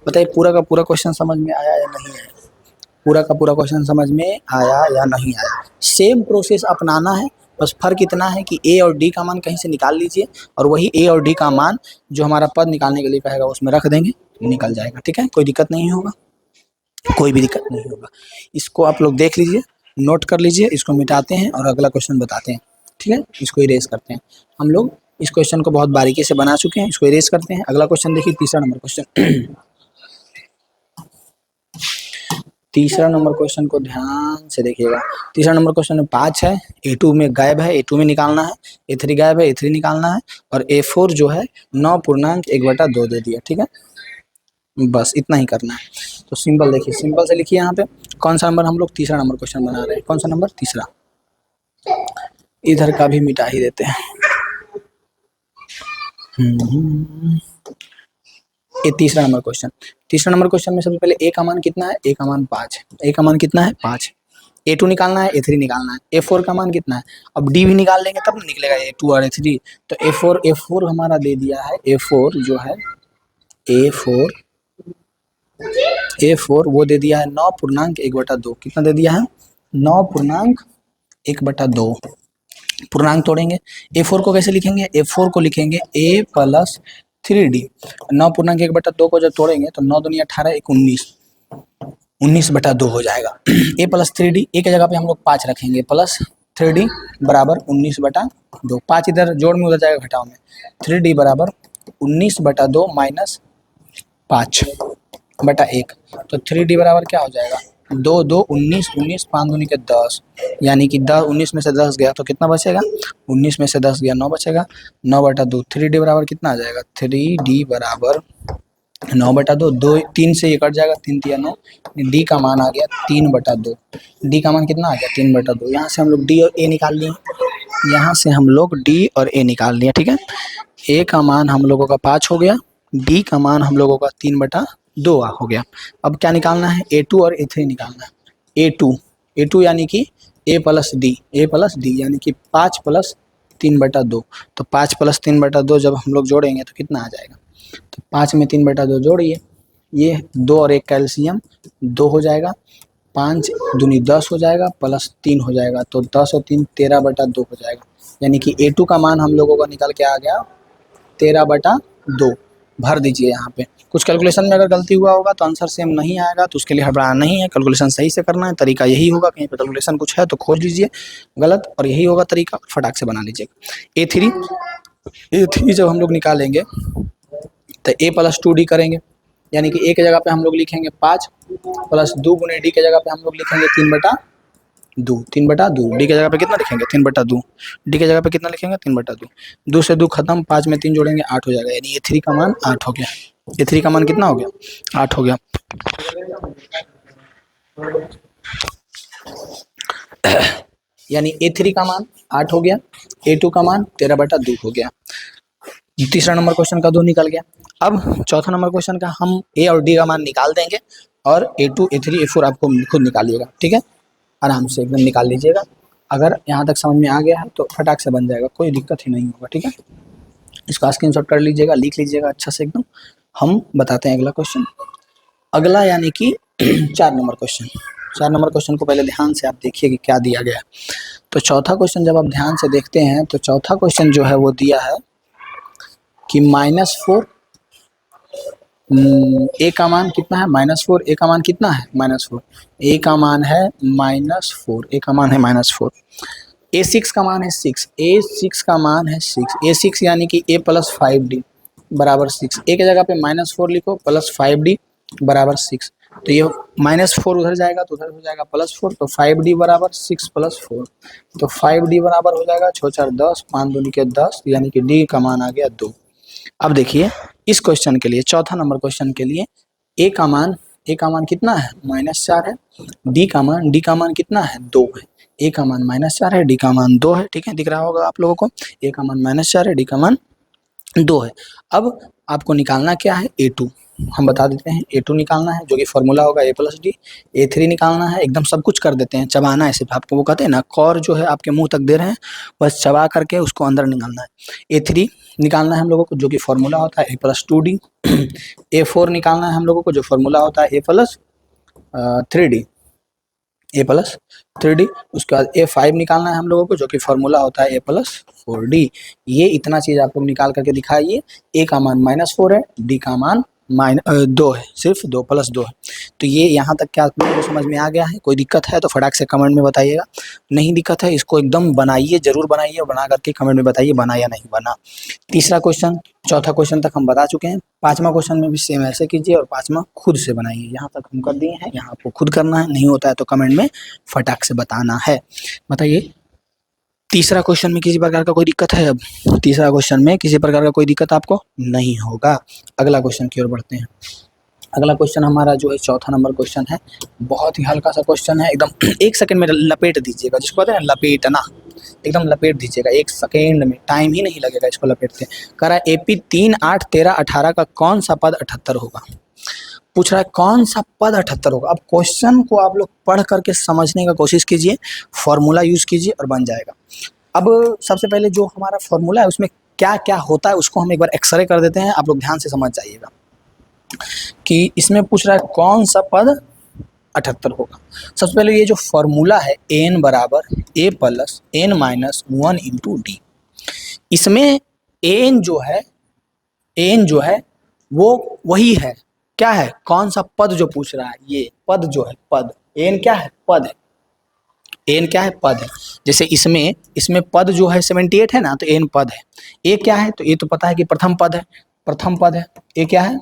बताइए पूरा का पूरा क्वेश्चन समझ में आया या नहीं आया, पूरा का पूरा क्वेश्चन समझ में आया या नहीं आया। सेम प्रोसेस अपनाना है, बस फर्क इतना है कि a और d का मान कहीं से निकाल लीजिए, और वही a और d का मान जो हमारा पद निकालने के लिए कहेगा उसमें रख देंगे, निकल जाएगा। ठीक है, कोई दिक्कत नहीं होगा, कोई भी दिक्कत नहीं होगा। इसको आप लोग देख लीजिए, नोट कर लीजिए, इसको मिटाते हैं और अगला क्वेश्चन बताते हैं। ठीक है, इसको इरेज करते हैं। हम लोग इस क्वेश्चन को बहुत बारीकी से बना चुके हैं, इसको इरेज करते हैं। अगला क्वेश्चन देखिए, तीसरा नंबर क्वेश्चन। तीसरा नंबर क्वेश्चन को ध्यान से देखिएगा। तीसरा नंबर क्वेश्चन में 5 है, a2 में गायब है, a2 में निकालना है। a3 गायब है, a3 निकालना है। और a4 जो है 9.1/2 दे दिया। ठीक है, बस इतना ही करना है। तो सिंपल देखिए, सिंपल से लिखिए। यहाँ पे कौन सा नंबर हम लोग तीसरा नंबर क्वेश्चन बना रहे हैं, कौन सा नंबर तीसरा। इधर का भी मिटा ही देते हैं। ये तीसरा नंबर क्वेश्चन। तीसरा नंबर क्वेश्चन में सबसे पहले a का मान कितना है, a का मान 5 है। a का मान कितना है 5। a2 निकालना है, a3 निकालना है। a4 का मान कितना है, अब d भी निकाल लेंगे तब निकलेगा a2 और a3। तो a4 हमारा दे दिया है, a4 जो है a4 वो दे दिया है 9.1/2। कितना दे दिया है 9.1/2। पूर्णांक तोड़ेंगे। a4 को कैसे लिखेंगे, a4 को लिखेंगे a प्लस 3d। 9.1/2 को जब तोड़ेंगे तो 9 दूनी 18, 1 19, 19/2 हो जाएगा। a प्लस 3d, a के जगह पे हम लोग 5 रखेंगे, प्लस 3d बराबर 19/2। 5 इधर जोड़ में उधर जाएगा घटाव में, 3d बराबर 19/2 माइनस 5/1। तो 3d बराबर क्या हो जाएगा 2 2 19, 19 5 दूनी के 10, यानी कि 10 19 में से 10 गया तो कितना बचेगा, 19 में से 10 गया 9 बचेगा। 9/2। 3d बराबर कितना आ जाएगा, 3d बराबर 9/2। 2 3 से ये कट जाएगा, 3 3 9। d का मान आ गया 3/2। d का मान कितना आ गया 3/2। यहाँ से हम लोग d और a निकाल लिए, यहाँ से हम लोग d और a निकाल लिए। ठीक है, a का मान हम लोगों का 5 हो गया, d का मान हम लोगों का 3/2 हो गया। अब क्या निकालना है, a2 और a3 निकालना है। a2 यानी कि a प्लस डी, यानी कि 5 + 3/2। तो 5 + 3/2 जब हम लोग जोड़ेंगे तो कितना आ जाएगा, तो 5 में 3/2 जोड़िए, ये 2 और 1 कैल्शियम 2 हो जाएगा। 5 दूनी 10 हो जाएगा प्लस 3 हो जाएगा, तो 10 और 3 13/2 हो जाएगा। यानी कि A2 का मान हम लोगों का निकल के आ गया 13/2। भर दीजिए यहाँ पे। कुछ कैलकुलेशन में अगर गलती हुआ होगा तो आंसर सेम नहीं आएगा, तो उसके लिए घबराना नहीं है, कैलकुलेशन सही से करना है। तरीका यही होगा, कहीं पे कैलकुलेशन कुछ है तो खोज लीजिए गलत, और यही होगा तरीका, फटाक से बना लीजिएगा। A3 जब हम लोग निकालेंगे तो A प्लस 2D करेंगे, यानी कि A की जगह पे हम लोग लिखेंगे 5 प्लस 2 गुने D की जगह पे हम लोग लिखेंगे 3/2। 3/2 D की जगह पे कितना लिखेंगे 3/2। D की जगह पे कितना लिखेंगे 3/2। 2 से 2 खत्म, 5 में 3 जोड़ेंगे 8 हो जाएगा, यानी A3 का मान 8 हो गया। A3 का मान कितना हो गया 8 हो गया। यानी A3 का मान 8 हो गया, A2 का मान 13/2 हो गया। तीसरा नंबर क्वेश्चन का 2 निकल गया। अब चौथा नंबर क्वेश्चन का हम A और D का मान निकाल देंगे, और A2 A3 A4 आपको खुद निकालिएगा, ठीक है, आराम से एकदम निकाल लीजिएगा। अगर यहाँ तक समझ में आ गया है तो फटाक से बन जाएगा, कोई दिक्कत ही नहीं होगा, ठीक है। इसका स्क्रीनशॉट कर लीजिएगा, लिख लीजिएगा अच्छा से एकदम। हम बताते हैं अगला क्वेश्चन। अगला यानी कि 4 नंबर क्वेश्चन। 4 नंबर क्वेश्चन को पहले ध्यान से आप देखिए कि क्या दिया गया है। तो चौथा क्वेश्चन जब आप ध्यान से देखते हैं तो चौथा क्वेश्चन जो है वो दिया है कि -4 A का मान कितना है -4। A का मान कितना है -4। A का मान है -4। A का मान है -4। A6 का मान है 6। A6 का मान है 6। A6 यानी कि A प्लस 5D बराबर 6। A की जगह पे -4 लिखो प्लस 5D बराबर 6। तो ये -4 उधर जाएगा तो उधर हो जाएगा +4, तो 5D बराबर 6 + 4, तो 5D बराबर हो जाएगा 6 4 10, 5 दूनी के 10, यानी कि D का मान आ गया 2। अब देखिए इस क्वेश्चन के लिए, चौथा नंबर क्वेश्चन के लिए A का मान कितना है -4 है। D का मान कितना है 2 है। A का मान -4 है, D का मान 2 है, ठीक है, दिख रहा होगा आप लोगों को। A का मान -4 है, D का मान 2 है। अब आपको निकालना क्या है A2, हम बता देते हैं। A2 निकालना है जो कि फॉर्मूला होगा A + D। A3 निकालना है, एकदम सब कुछ कर देते हैं, चबाना है सिर्फ। आपको वो कहते हैं ना, कौर जो है आपके मुंह तक दे रहे हैं, बस चबा करके उसको अंदर निकालना है। A3 निकालना है हम लोगों को जो कि फॉर्मूला होता है A + 2D। A4 निकालना है हम लोगों को जो फॉर्मूला होता है A + 3D। A + 3D। उसके बाद A5 निकालना है हम लोगों को जो कि फॉर्मूला होता है A + 4D। ये इतना चीज़ आप लोग निकाल करके दिखाइए। A का मान -4 है, D का मान 2 है, सिर्फ 2 + 2 है। तो ये यहाँ तक क्या आप लोगों को समझ में आ गया है? कोई दिक्कत है तो फटाक से कमेंट में बताइएगा। नहीं दिक्कत है इसको एकदम बनाइए, जरूर बनाइए, बना करके कमेंट में बताइए बना या नहीं बना। तीसरा क्वेश्चन, चौथा क्वेश्चन तक हम बता चुके हैं। पांचवा क्वेश्चन में भी सेम ऐसे कीजिए, और पांचवा खुद से बनाइए। यहाँ तक हम कर दिए हैं, यहाँ आपको खुद करना है, नहीं होता है तो कमेंट में फटाक से बताना है। बताइए तीसरा क्वेश्चन में किसी प्रकार का कोई दिक्कत है? अब तीसरा क्वेश्चन में किसी प्रकार का कोई दिक्कत आपको नहीं होगा। अगला क्वेश्चन की ओर बढ़ते हैं। अगला क्वेश्चन हमारा जो है चौथा नंबर क्वेश्चन है, बहुत ही हल्का सा क्वेश्चन है, एकदम 1 सेकंड में लपेट दीजिएगा, जिसको कहते हैं लपेटना, एकदम लपेट दीजिएगा 1 सेकंड में, टाइम ही नहीं लगेगा इसको लपेटते। कह रहा है AP 3 8 13 18 का कौन सा पद 78 होगा। पूछ रहा है कौन सा पद 78 होगा। अब क्वेश्चन को आप लोग पढ़ करके समझने का कोशिश कीजिए, फॉर्मूला यूज कीजिए और बन जाएगा। अब सबसे पहले जो हमारा फॉर्मूला है उसमें क्या क्या होता है उसको हम एक बार एक्सरे कर देते हैं, आप लोग ध्यान से समझ जाइएगा। कि इसमें पूछ रहा है कौन सा पद 78 होगा। सबसे पहले ये जो फॉर्मूला है n बराबर A + n - 1 × D, इसमें n जो है वो वही है, क्या है, कौन सा पद जो पूछ रहा है, ये पद जो है, पद n क्या है, पद है, n क्या है, पद है। जैसे इसमें पद जो है 78 है ना, तो n पद है। a क्या है, तो ये तो पता है कि प्रथम पद है, प्रथम पद है। a क्या है,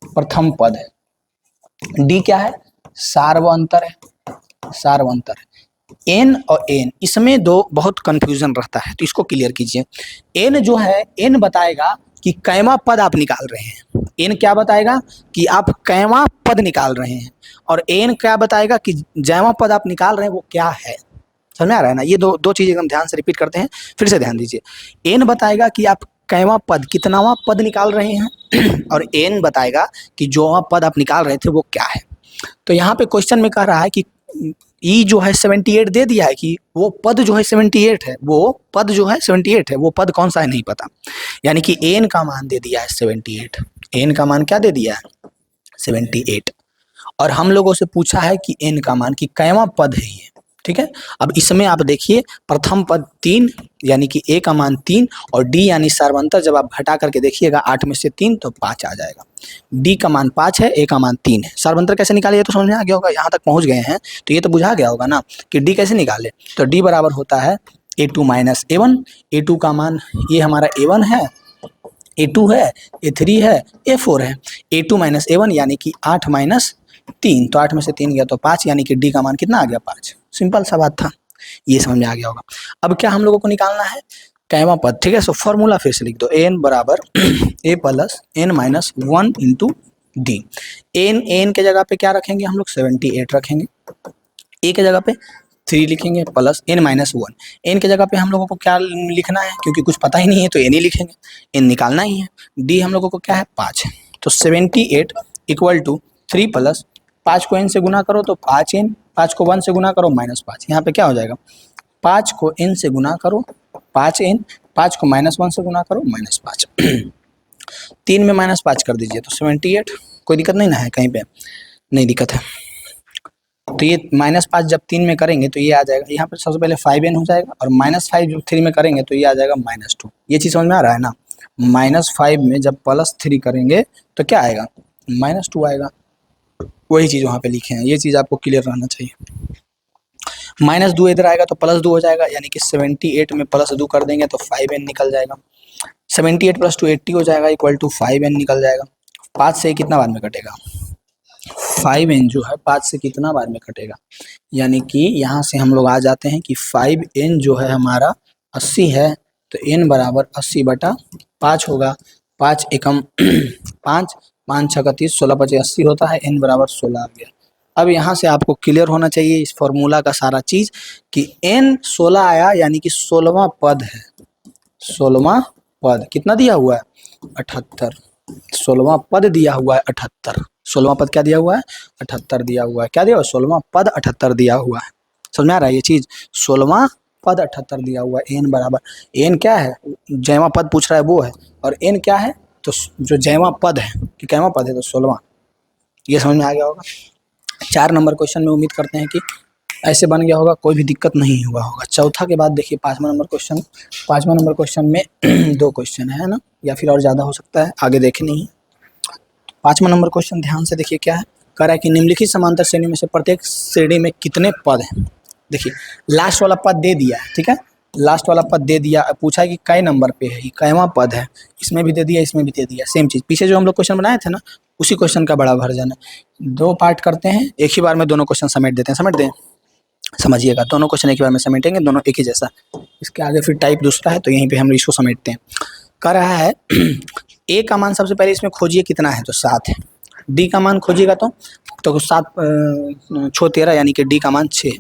प्रथम पद है। D क्या है, सार्वंतर है, सार्वंतर है। n और n इसमें दो बहुत कंफ्यूजन रहता है, तो इसको क्लियर कीजिए। n जो है, n बताएगा कि कैवा पद आप निकाल रहे हैं। n क्या बताएगा कि आप कैवा पद निकाल रहे हैं, और n क्या बताएगा कि जैवा पद आप निकाल रहे हैं वो क्या है। समझ में आ रहा है ना? ये दो चीजें एकदम ध्यान से रिपीट करते हैं, फिर से ध्यान दीजिए। n बताएगा कि आप कैवा पद, कितनावा पद निकाल रहे हैं, और n बताएगा कि जो पद आप निकाल रहे थे वो क्या है। तो यहाँ पे क्वेश्चन में कह रहा है कि ई जो है 78 दे दिया है, कि वो पद जो है 78 है, वो पद जो है 78 है, वो पद कौन सा है नहीं पता। यानी कि n का मान दे दिया है 78, n का मान क्या दे दिया है 78, और हम लोगों से पूछा है कि n का मान, कि कैवा पद है ये, ठीक है। अब इसमें आप देखिए प्रथम पद 3 यानी कि a का मान 3 और d यानी सर्वांतर जब आप घटा करके देखिएगा 8 में से 3 तो 5 आ जाएगा। d का मान 5 है, a का मान 3 है। सर्वांतर कैसे निकाले ये तो समझ में आ गया होगा, यहाँ तक पहुँच गए हैं तो ये तो बुझा गया होगा ना कि d कैसे निकाले। तो d बराबर होता है a2 माइनस a1। a2 का मान ये हमारा a1 है, a2 है, a3 है, a4 है। a2 माइनस a1 यानी कि 8 माइनस 3, तो 8 में से 3 गया तो 5, यानी कि डी का मान कितना आ गया 5। सिंपल सा बात था, ये समझ में आ गया होगा। अब क्या हम लोगों को निकालना है, कैवा पद, ठीक है। सो फॉर्मूला फिर से लिख दो, एन बराबर A plus N minus 1 into D. N के जगह पे क्या रखेंगे हम लोग, 78 रखेंगे। ए के जगह पे 3 लिखेंगे प्लस एन माइनस 1। एन के जगह पे हम लोगों को क्या लिखना है, क्योंकि कुछ पता ही नहीं है तो एन ही लिखेंगे, एन निकालना ही है। डी हम लोगों को क्या है 5 है, तो 78 इक्वल टू 3 प्लस 5 को एन से गुना करो तो 5n, 5 को 1 से गुना करो -5। यहाँ पे क्या हो जाएगा, 5 को n से गुना करो 5n, 5 को -1 से गुना करो -5। 3 में -5 कर दीजिए तो 78। कोई दिक्कत नहीं ना है कहीं पे, नहीं दिक्कत है। तो ये -5 जब 3 में करेंगे तो ये आ जाएगा, यहाँ पर सबसे पहले 5n हो जाएगा, और -5 जब 3 में करेंगे तो ये आ जाएगा -2। ये चीज़ समझ में आ रहा है ना, -5 में जब +3 करेंगे तो क्या आएगा, -2 आएगा। वही चीज़ वहाँ पे लिखे हैं, ये चीज़ आपको क्लियर रहना चाहिए। -2 इधर आएगा तो +2 हो जाएगा, यानी कि 78 में +2 कर देंगे तो 5n निकल जाएगा। 78 + 2 80 हो जाएगा, इक्वल टू 5n निकल जाएगा। 5 से कितना बार में कटेगा, 5n जो है 5 से कितना बार में कटेगा, यानी कि यहाँ से हम लोग आ जाते हैं कि 5n जो है हमारा 80 है, तो n बराबर 80/5 होगा। 5 एकम 5, 5 6 30, 16 5 80 होता है, n बराबर 16 आ गया। अब यहाँ से आपको क्लियर होना चाहिए इस फॉर्मूला का सारा चीज़ कि n 16 आया, यानी कि 16वां पद है। 16वां पद कितना दिया हुआ है, 78। 16वां पद दिया हुआ है 78। 16वां पद क्या दिया हुआ है, 78 दिया हुआ है। क्या दिया हुआ है, 16वां पद 78 दिया हुआ है। समझ में आ रहा है ये चीज़, 16वां पद 78 दिया हुआ है। एन बराबर, एन क्या है, जयवा पद पूछ रहा है वो है, और एन क्या है, तो जो जयवा पद है कि कैवा पद है तो 16वां। ये समझ में आ गया होगा। 4 नंबर क्वेश्चन में उम्मीद करते हैं कि ऐसे बन गया होगा, कोई भी दिक्कत नहीं हुआ होगा। चौथा के बाद देखिए 5वां नंबर क्वेश्चन। 5वां नंबर क्वेश्चन में 2 क्वेश्चन है ना, या फिर और ज़्यादा हो सकता है, आगे देखे नहीं। 5वां नंबर क्वेश्चन ध्यान से देखिए क्या है, कह रहा है कि निम्नलिखित समांतर श्रेणी में से प्रत्येक श्रेणी में कितने पद हैं। देखिए लास्ट वाला पद दे दिया है, ठीक है, लास्ट वाला पद दे दिया, पूछा है कि कै नंबर पे है, कैवा पद है, इसमें भी दे दिया, इसमें भी दे दिया। सेम चीज़ पीछे जो हम लोग क्वेश्चन बनाए थे ना, उसी क्वेश्चन का बड़ा वर्जन है। 2 पार्ट करते हैं, एक ही बार में दोनों क्वेश्चन समेट देते हैं। समेट दें, समझिएगा, दोनों क्वेश्चन एक ही बार में समेटेंगे, दोनों एक ही जैसा। इसके आगे फिर टाइप दूसरा है, तो यहीं पे हम इसको समेटते हैं। कह रहा है ए का मान सबसे पहले इसमें खोजिए कितना है, तो 7 है। डी का मान खोजिएगा तो 7 6 13, यानी कि डी का मान 6।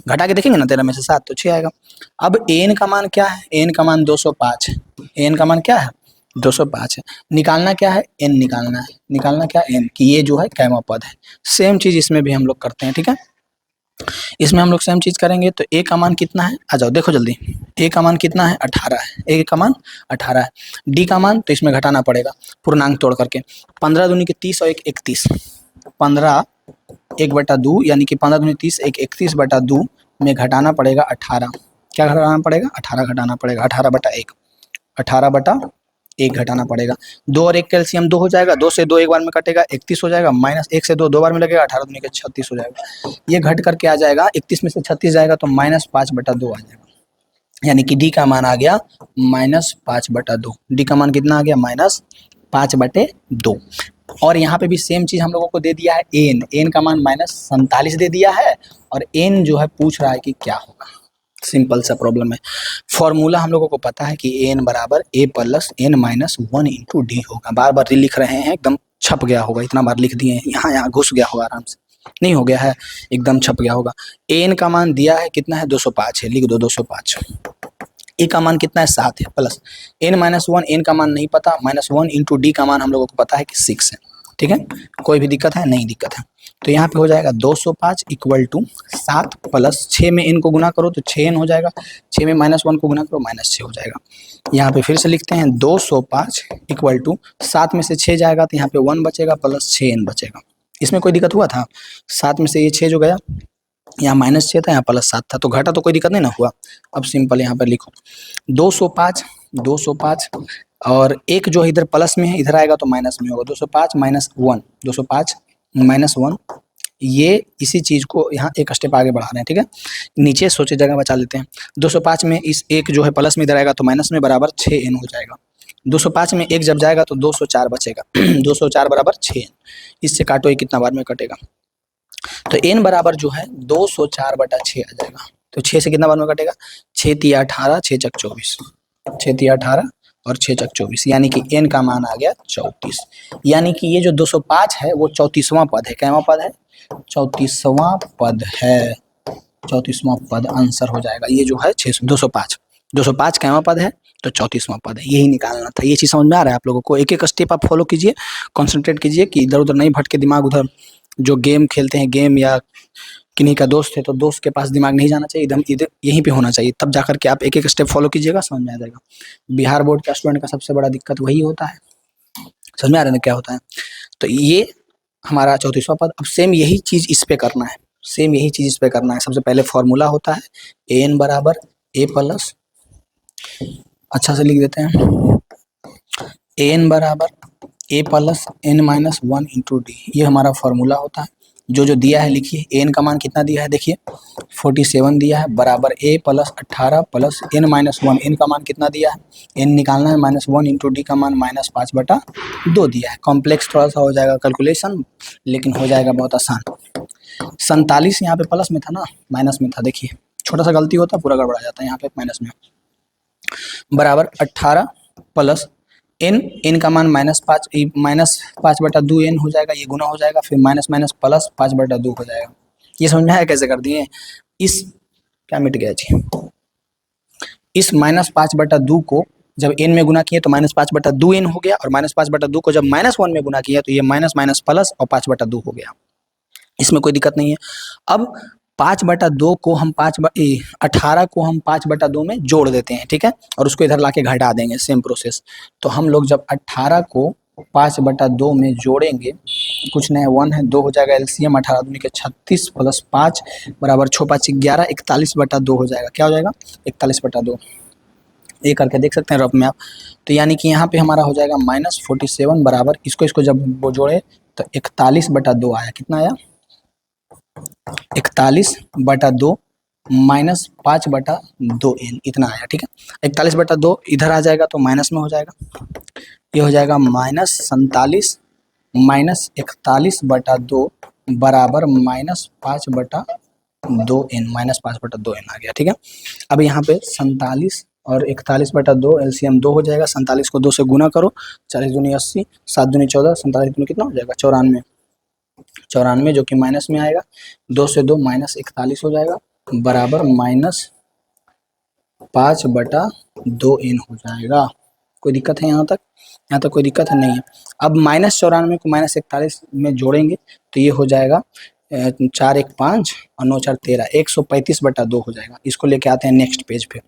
घटा के देखेंगे ना, 13 में से 7 तो 6 आएगा। अब एन का मान क्या है, एन का मान 205 है। एन का मान क्या है, 205 है। निकालना क्या है, एन निकालना है। निकालना क्या है, एन, कि ये जो है कैवा पद है। सेम चीज़ इसमें भी हम लोग करते हैं, ठीक है। इसमें हम लोग सेम चीज़ करेंगे, तो ए का मान कितना है, आ जाओ देखो जल्दी। ए का मान कितना है, 18 है। ए का मान 18 है। डी का मान तो इसमें घटाना पड़ेगा पूर्णांक तोड़ करके। 15 दूनी के 30 और 1 31, 15 1/2, यानी कि 15 दूनी 30, 1 31/2 में घटाना पड़ेगा 18। क्या घटाना पड़ेगा, 18 घटाना पड़ेगा। 18/1, 18/1 घटाना पड़ेगा। 2 और 1 कैल्शियम 2 हो जाएगा, 2 से 2 एक बार में कटेगा, 31 हो जाएगा। -1 से 2 दो बार में लगेगा, 18 दूनी के 36 हो जाएगा। ये घट करके आ जाएगा, 31 में से 36 जाएगा तो -5/2 आ जाएगा, यानी कि डी का मान आ गया -5/2। डी का मान कितना आ गया, -5/2। और यहाँ पे भी सेम चीज़ हम लोगों को दे दिया है, एन, एन का मान -47 दे दिया है, और एन जो है पूछ रहा है कि क्या होगा। सिंपल सा प्रॉब्लम है। फॉर्मूला हम लोगों को पता है कि एन बराबर A plus N minus 1 into D होगा। बार बार लिख रहे हैं, एकदम छप गया होगा, इतना बार लिख दिए हैं, यहाँ घुस गया होगा आराम से, नहीं हो गया है, एकदम छप गया होगा। एन का मान दिया है कितना है, 205 है, लिख दो 205। ए का मान कितना है, 7 है, प्लस एन माइनस 1, एन का मान नहीं पता, -1 इंटू डी का मान हम लोगों को पता है कि 6 है, ठीक है। कोई भी दिक्कत है, नहीं दिक्कत है। तो यहाँ पे हो जाएगा 205 इक्वल टू 7 प्लस 6 में एन को गुना करो तो 6n हो जाएगा, 6 में -1 को गुना करो -6 हो जाएगा। यहाँ पे फिर से लिखते हैं 205 इक्वल टू 7 में से 6 जाएगा तो यहाँ पे 1 बचेगा प्लस 6n बचेगा। इसमें कोई दिक्कत हुआ था? 7 में से ये 6 जो गया, यहाँ -6 था, यहाँ +7 था, तो घटा तो कोई दिक्कत नहीं ना हुआ। अब सिंपल यहाँ पर लिखो 205, 205 और एक जो इधर प्लस में है इधर आएगा तो माइनस में होगा। 205 -1, 205 -1, ये इसी चीज को यहाँ एक स्टेप आगे बढ़ा रहे हैं, ठीक है। नीचे सोचे जगह बचा लेते हैं। 205 में इस एक जो है प्लस में इधर आएगा तो माइनस में बराबर 6n हो जाएगा। 205 में एक जब जाएगा तो 204 बचेगा। 204 बराबर 6n। इससे काटो, ये कितना बार में कटेगा? तो n बराबर जो है 204/6 आ जाएगा। तो 6 से कितना बार में कटेगा? 6 तिया 18, 6 चक 24, 6 तिया 18 और 6 चक 24, यानी कि n का मान आ गया 34। यानी कि ये जो 205 है वो 34वां पद है। कैवा पद है? 34वां पद है। 34वां पद आंसर हो जाएगा। ये जो है 205, 205 कैवा पद है तो 34वां पद है। यही निकालना था। ये चीज समझ में आ रहा है आप लोगों को? एक एक स्टेप आप फॉलो कीजिए, कॉन्सेंट्रेट कीजिए कि इधर उधर नहीं भटके दिमाग। उधर जो गेम खेलते हैं, गेम या किन्हीं का दोस्त है तो दोस्त के पास दिमाग नहीं जाना चाहिए, इधर इधर यहीं पे होना चाहिए। तब जाकर के आप एक एक स्टेप फॉलो कीजिएगा, समझ में आ जाएगा। बिहार बोर्ड का स्टूडेंट का सबसे बड़ा दिक्कत वही होता है। समझ में आ रहा है क्या होता है? तो ये हमारा 34वां पद। अब सेम यही चीज इस पे करना है, सेम यही चीज इस पे करना है। सबसे पहले फॉर्मूला होता है an बराबर a प्लस, अच्छा से लिख देते हैं, an बराबर a plus n-1 into D. ये हमारा फॉर्मूला होता है। जो जो दिया है लिखिए। n का मान कितना दिया है देखिए, 47 दिया है, बराबर a plus 18 plus n-1। n का मान कितना दिया है? n निकालना है, -1 इंटू डी का मान -5/2 दिया है। कॉम्प्लेक्स थोड़ा सा हो जाएगा कैलकुलेशन, लेकिन हो जाएगा बहुत आसान। 47 यहाँ पे प्लस में था ना, माइनस में था। देखिए छोटा सा गलती होता है, पूरा गड़बड़ा जाता है। यहाँ पे माइनस में, बराबर 18 प्लस n का मान -5/2 n हो जाएगा। ये गुना हो जाएगा, फिर माइनस माइनस प्लस 5/2 हो जाएगा। ये समझ में आया कैसे कर दिए? इस क्या मिट गया जी, इस -5/2 को जब n में गुना किए तो -5/2 n हो गया, और -5/2 को जब -1 में गुना किया तो ये माइनस माइनस प्लस और 5/2 हो गया। इसमें कोई दिक्कत नहीं है। अब 5/2 को हम 18 को हम 5/2 में जोड़ देते हैं, ठीक है, और उसको इधर लाके घटा देंगे। Same process. तो हम लोग जब 18 को 5/2 में जोड़ेंगे, कुछ नहीं 1 है 2 हो जाएगा, एलसीएम 18 दूनी के 36 प्लस 5 बराबर 6 5 11, 41/2 हो जाएगा। क्या हो जाएगा? 41/2। ये करके देख सकते हैं रफ में आप। तो यानी कि यहाँ पे हमारा हो जाएगा -47 बराबर, इसको जब वो जोड़े तो 41/2 आया। कितना आया? 41/2 माइनस 5/2n, इतना आया, ठीक है। 41/2 इधर आ जाएगा तो माइनस में हो जाएगा। ये हो जाएगा -47 माइनस 41/2 बराबर -5/2n, -5/2n आ गया, ठीक है। अब यहाँ पे 47 और 41/2 एलसीएम 2 हो जाएगा। 47 को 2 से गुना करो, 40 दूनी 80, 7 दूनी 14, 47 दूनी कितना हो जाएगा? 94, 94 जो कि माइनस में आएगा। 2 से 2 -41 हो जाएगा, बराबर -5/2n हो जाएगा। कोई दिक्कत है यहाँ तक? यहाँ तक कोई दिक्कत है नहीं है। अब -94 को -41 में जोड़ेंगे तो ये हो जाएगा 4 1 5 और 9 4 13, 135/2 हो जाएगा। इसको लेके आते हैं नेक्स्ट पेज पे।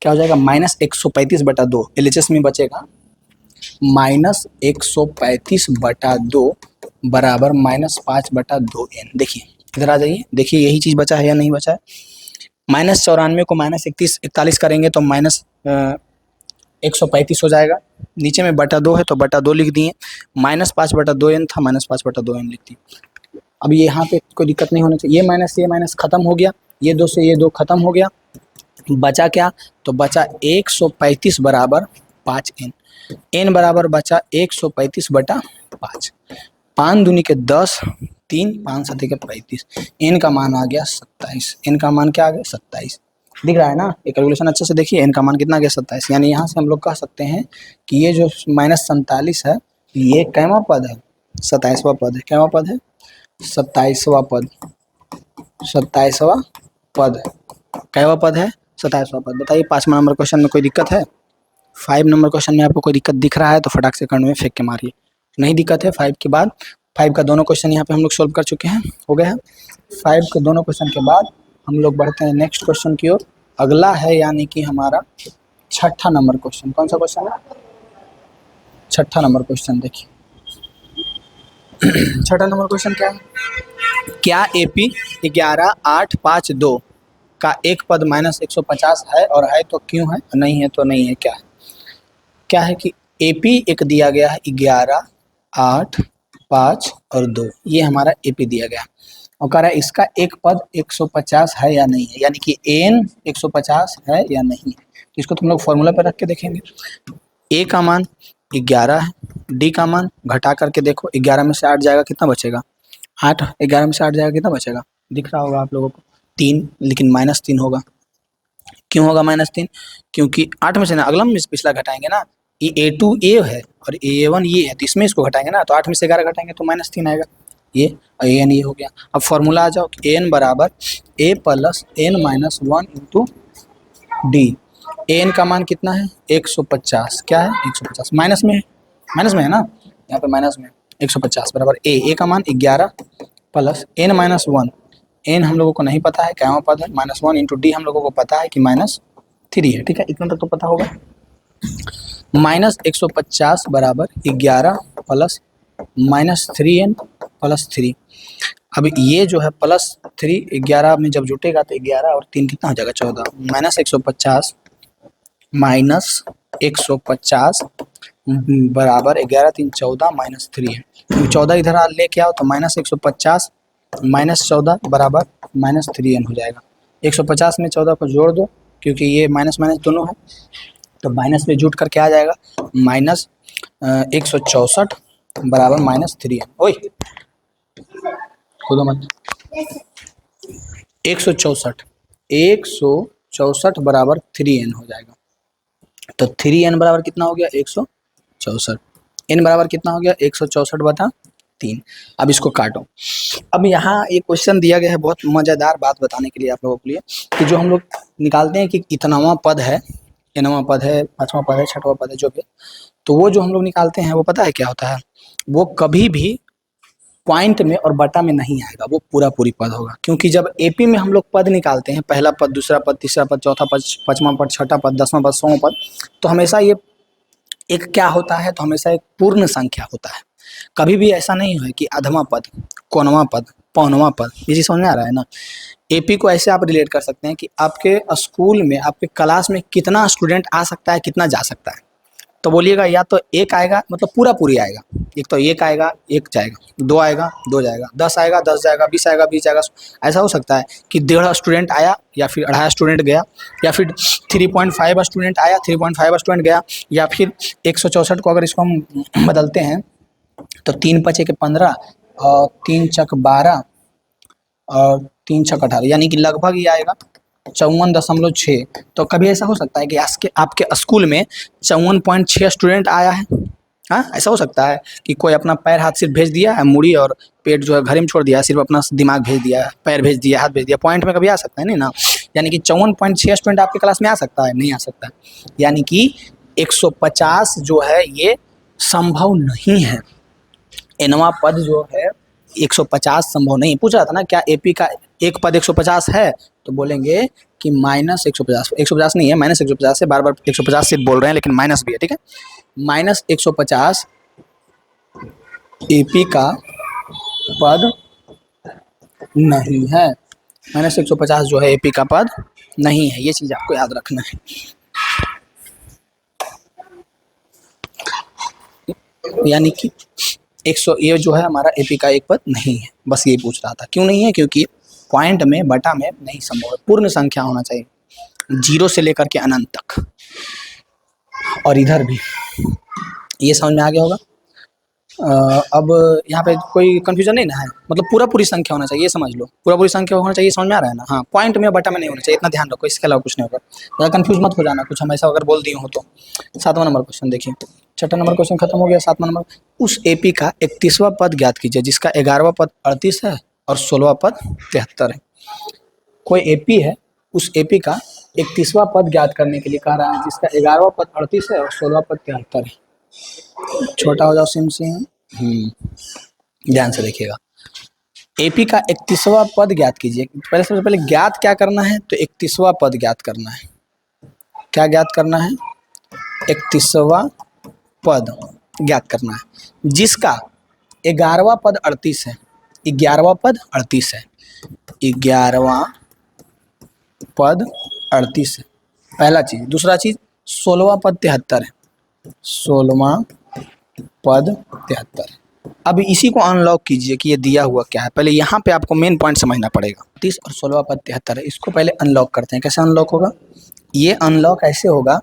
क्या हो जाएगा? -135/2 एलएचएस में बचेगा -135/2 बराबर -5/2n। देखिए इधर आ जाइए, देखिए यही चीज बचा है या नहीं बचा है? -94 को -41 करेंगे तो -135 हो जाएगा। नीचे में /2 है तो /2 लिख दिए, -5/2n था, -5/2n लिख दिए। अब ये यहाँ पे कोई दिक्कत नहीं होना चाहिए। ये माइनस खत्म हो गया, ये 2 से ये 2 खत्म हो गया। बचा क्या? तो बचा 135 बराबर 5n। n बराबर बचा 135/5। 5 दूनी के 10, 3 5 7 के 35। n का मान आ गया 27। n का मान क्या आ गया? 27। दिख रहा है ना? ये कैलकुलेशन अच्छे से देखिए। n का मान कितना आ गया? 27। यानी यहाँ से हम लोग कह सकते हैं कि ये जो -47 है ये कैवा पद है? 27वां पद है। कैवा पद है? 27वां पद। 27वां पद कैवा पद है? 27वां पद। बताइए 5वां नंबर क्वेश्चन में कोई दिक्कत है? 5 नंबर क्वेश्चन में आपको कोई दिक्कत दिख रहा है तो फटाक से कर्ण में फेंक के मारिए। नहीं दिक्कत है? 5 के बाद 5 का दोनों क्वेश्चन यहाँ पे हम लोग सोल्व कर चुके हैं, हो गया है। 5 के दोनों क्वेश्चन के बाद हम लोग बढ़ते हैं नेक्स्ट क्वेश्चन की ओर। अगला है यानी कि हमारा 6ठा नंबर क्वेश्चन। कौन सा क्वेश्चन है? 6ठा नंबर क्वेश्चन देखिए। छठा नंबर क्वेश्चन क्या है, क्या AP 11,852 का एक पद -150 है और है तो क्यों है, नहीं है तो नहीं है, क्या है? क्या है कि AP एक दिया गया है 11, 8, 5 और 2, ये हमारा AP दिया गया है और कह रहा है इसका एक पद 150 है या नहीं है, यानी कि n 150 है या नहीं है। तो इसको तुम लोग फॉर्मूला पर रख के देखेंगे। A का मान 11 है, D का मान घटा करके देखो, 11 में से 8 जाएगा कितना बचेगा, 8, 11 में से 8 जाएगा कितना बचेगा, दिख रहा होगा आप लोगों को 3, लेकिन -3 होगा। क्यों होगा -3, क्योंकि 8 में से ना अगला में से पिछला घटाएंगे ना, ये A2 A है और A1 ये है, तो इसमें इसको घटाएंगे ना, तो 8 में से 11 घटाएंगे तो -3 आएगा, ये और AN ये हो गया। अब फॉर्मूला आ जाओ, AN बराबर A plus N minus 1 into D। AN का मान कितना है 150, क्या है 150, माइनस में है ना, यहाँ पे माइनस में 150 बराबर A का मान 11 प्लस N माइनस 1, N हम लोगों को नहीं पता है क्या पद है, -1 इंटू D हम लोगों को पता है कि -3 है, ठीक है, इतना तक तो पता होगा। -150 बराबर 11 प्लस -3n प्लस 3। अब ये जो है +3 11 में जब जुटेगा तो 11 और 3 कितना हो जाएगा 14, -150 -150 बराबर 11 3 14 -3 है, 14 इधर लेके आओ तो -150 -14 बराबर -3n हो जाएगा। 150 में 14 को जोड़ दो क्योंकि ये माइनस माइनस दोनों है, तो माइनस में जुट करके आ जाएगा -164 बराबर -3n। ओए खुदो मत, 164 बराबर 3n हो जाएगा, तो 3n बराबर कितना हो गया 164, n बराबर कितना हो गया 164/3। अब इसको काटो। अब यहाँ एक क्वेश्चन दिया गया है बहुत मज़ेदार बात बताने के लिए आप लोगों के लिए, कि जो हम लोग निकालते हैं कि इतनावां पद है, nवां पद है, 5वां पद है, 6वां पद है, जो भी, तो वो जो हम लोग निकालते हैं वो पता है क्या होता है, वो कभी भी पॉइंट में और बटा में नहीं आएगा, वो पूरा पूरी पद होगा। क्योंकि जब AP में हम लोग पद निकालते हैं, पहला पद, दूसरा पद, तीसरा पद, चौथा पद, 5वां पद, 6ठा पद, 10वां पद, 100वां पद, तो हमेशा ये एक क्या होता है, तो हमेशा एक पूर्ण संख्या होता है। कभी भी ऐसा नहीं है कि अधमा पद, कोनवा पद, पौनवा पद, ये चीज़ समझ में आ रहा है ना। AP को ऐसे आप रिलेट कर सकते हैं कि आपके स्कूल में, आपके क्लास में कितना स्टूडेंट आ सकता है, कितना जा सकता है, तो बोलिएगा या तो एक आएगा, मतलब पूरा पूरी आएगा, एक तो एक आएगा, एक जाएगा, 2 आएगा, 2 जाएगा, 10 आएगा, 10 जाएगा, 20 आएगा, 20 जाएगा। ऐसा हो सकता है कि 1.5 स्टूडेंट आया या फिर 2.5 स्टूडेंट गया, या फिर 3.5 स्टूडेंट आया, 3.5 स्टूडेंट गया, या फिर 164 को अगर इसको हम बदलते हैं तो 3 × 5 = 15 और 3 × 12 और 3 × 18, यानी कि लगभग ये आएगा 54.6। तो कभी ऐसा हो सकता है कि आपके स्कूल में 54.6 स्टूडेंट आया है, हाँ ऐसा हो सकता है कि कोई अपना पैर हाथ सिर्फ भेज दिया है, मुड़ी और पेट जो है घर में छोड़ दिया है, सिर्फ अपना दिमाग भेज दिया है, पैर भेज दिया, हाथ भेज दिया, पॉइंट में कभी आ सकता है नहीं ना। यानी कि 54.6 स्टूडेंट आपके क्लास में आ सकता है, नहीं आ सकता है, यानी कि 150 जो है ये संभव नहीं है। nवां पद जो है 150 संभव नहीं। पूछ रहा था ना क्या AP का एक पद 150 है, तो बोलेंगे कि -150, 150 नहीं है, -150 है, बार बार 150 से बोल रहे हैं लेकिन माइनस भी है, ठीक है, -150 AP का पद नहीं है, -150 जो है AP का पद नहीं है, ये चीज आपको याद रखना है। यानी कि 100 ये जो है हमारा AP का एक पद नहीं है, बस ये पूछ रहा था। क्यों नहीं है, क्योंकि पॉइंट में बटा में नहीं संभव है, पूर्ण संख्या होना चाहिए 0 से लेकर के अनंत तक। और इधर भी ये समझ में आ गया होगा। अब यहाँ पे कोई कंफ्यूजन नहीं ना है, मतलब पूरा पूरी संख्या होना चाहिए, ये समझ लो, पूरा पूरी संख्या होना चाहिए, समझ में आ रहा है ना। हाँ, पॉइंट में बटा में नहीं होना चाहिए, इतना ध्यान रखो, इसके अलावा कुछ नहीं होगा, ज़्यादा कंफ्यूज मत हो जाना, कुछ हम ऐसा अगर बोल दिए हो तो। 7वां नंबर क्वेश्चन देखिए, 6ठा नंबर क्वेश्चन खत्म हो गया। 7वां नंबर, उस AP का 31वां पद ज्ञात कीजिए जिसका 11वां पद 38 है और 16वां पद 73 है। कोई AP है, उस AP का 31वां पद ज्ञात करने के लिए कह रहा है जिसका 11वां पद 38 है और 16वां पद 73 है। छोटा हो जाओ सिम सिम, ध्यान से देखिएगा। AP का 31वां पद ज्ञात कीजिए। पहले सबसे पहले ज्ञात क्या करना है, तो 31वां पद ज्ञात करना है। क्या ज्ञात करना है, 31वां पद ज्ञात करना है जिसका 11वां पद 38 है, 11वां पद 38 है, 11वां पद 38 है, पहला चीज। दूसरा चीज 16वां पद 73 है, 16वां पद 73 है। अब इसी को अनलॉक कीजिए कि ये दिया हुआ क्या है। पहले यहाँ पे आपको मेन पॉइंट समझना पड़ेगा। 30 और 16वां पद 73 है, इसको पहले अनलॉक करते हैं। कैसे अनलॉक होगा? ये अनलॉक ऐसे होगा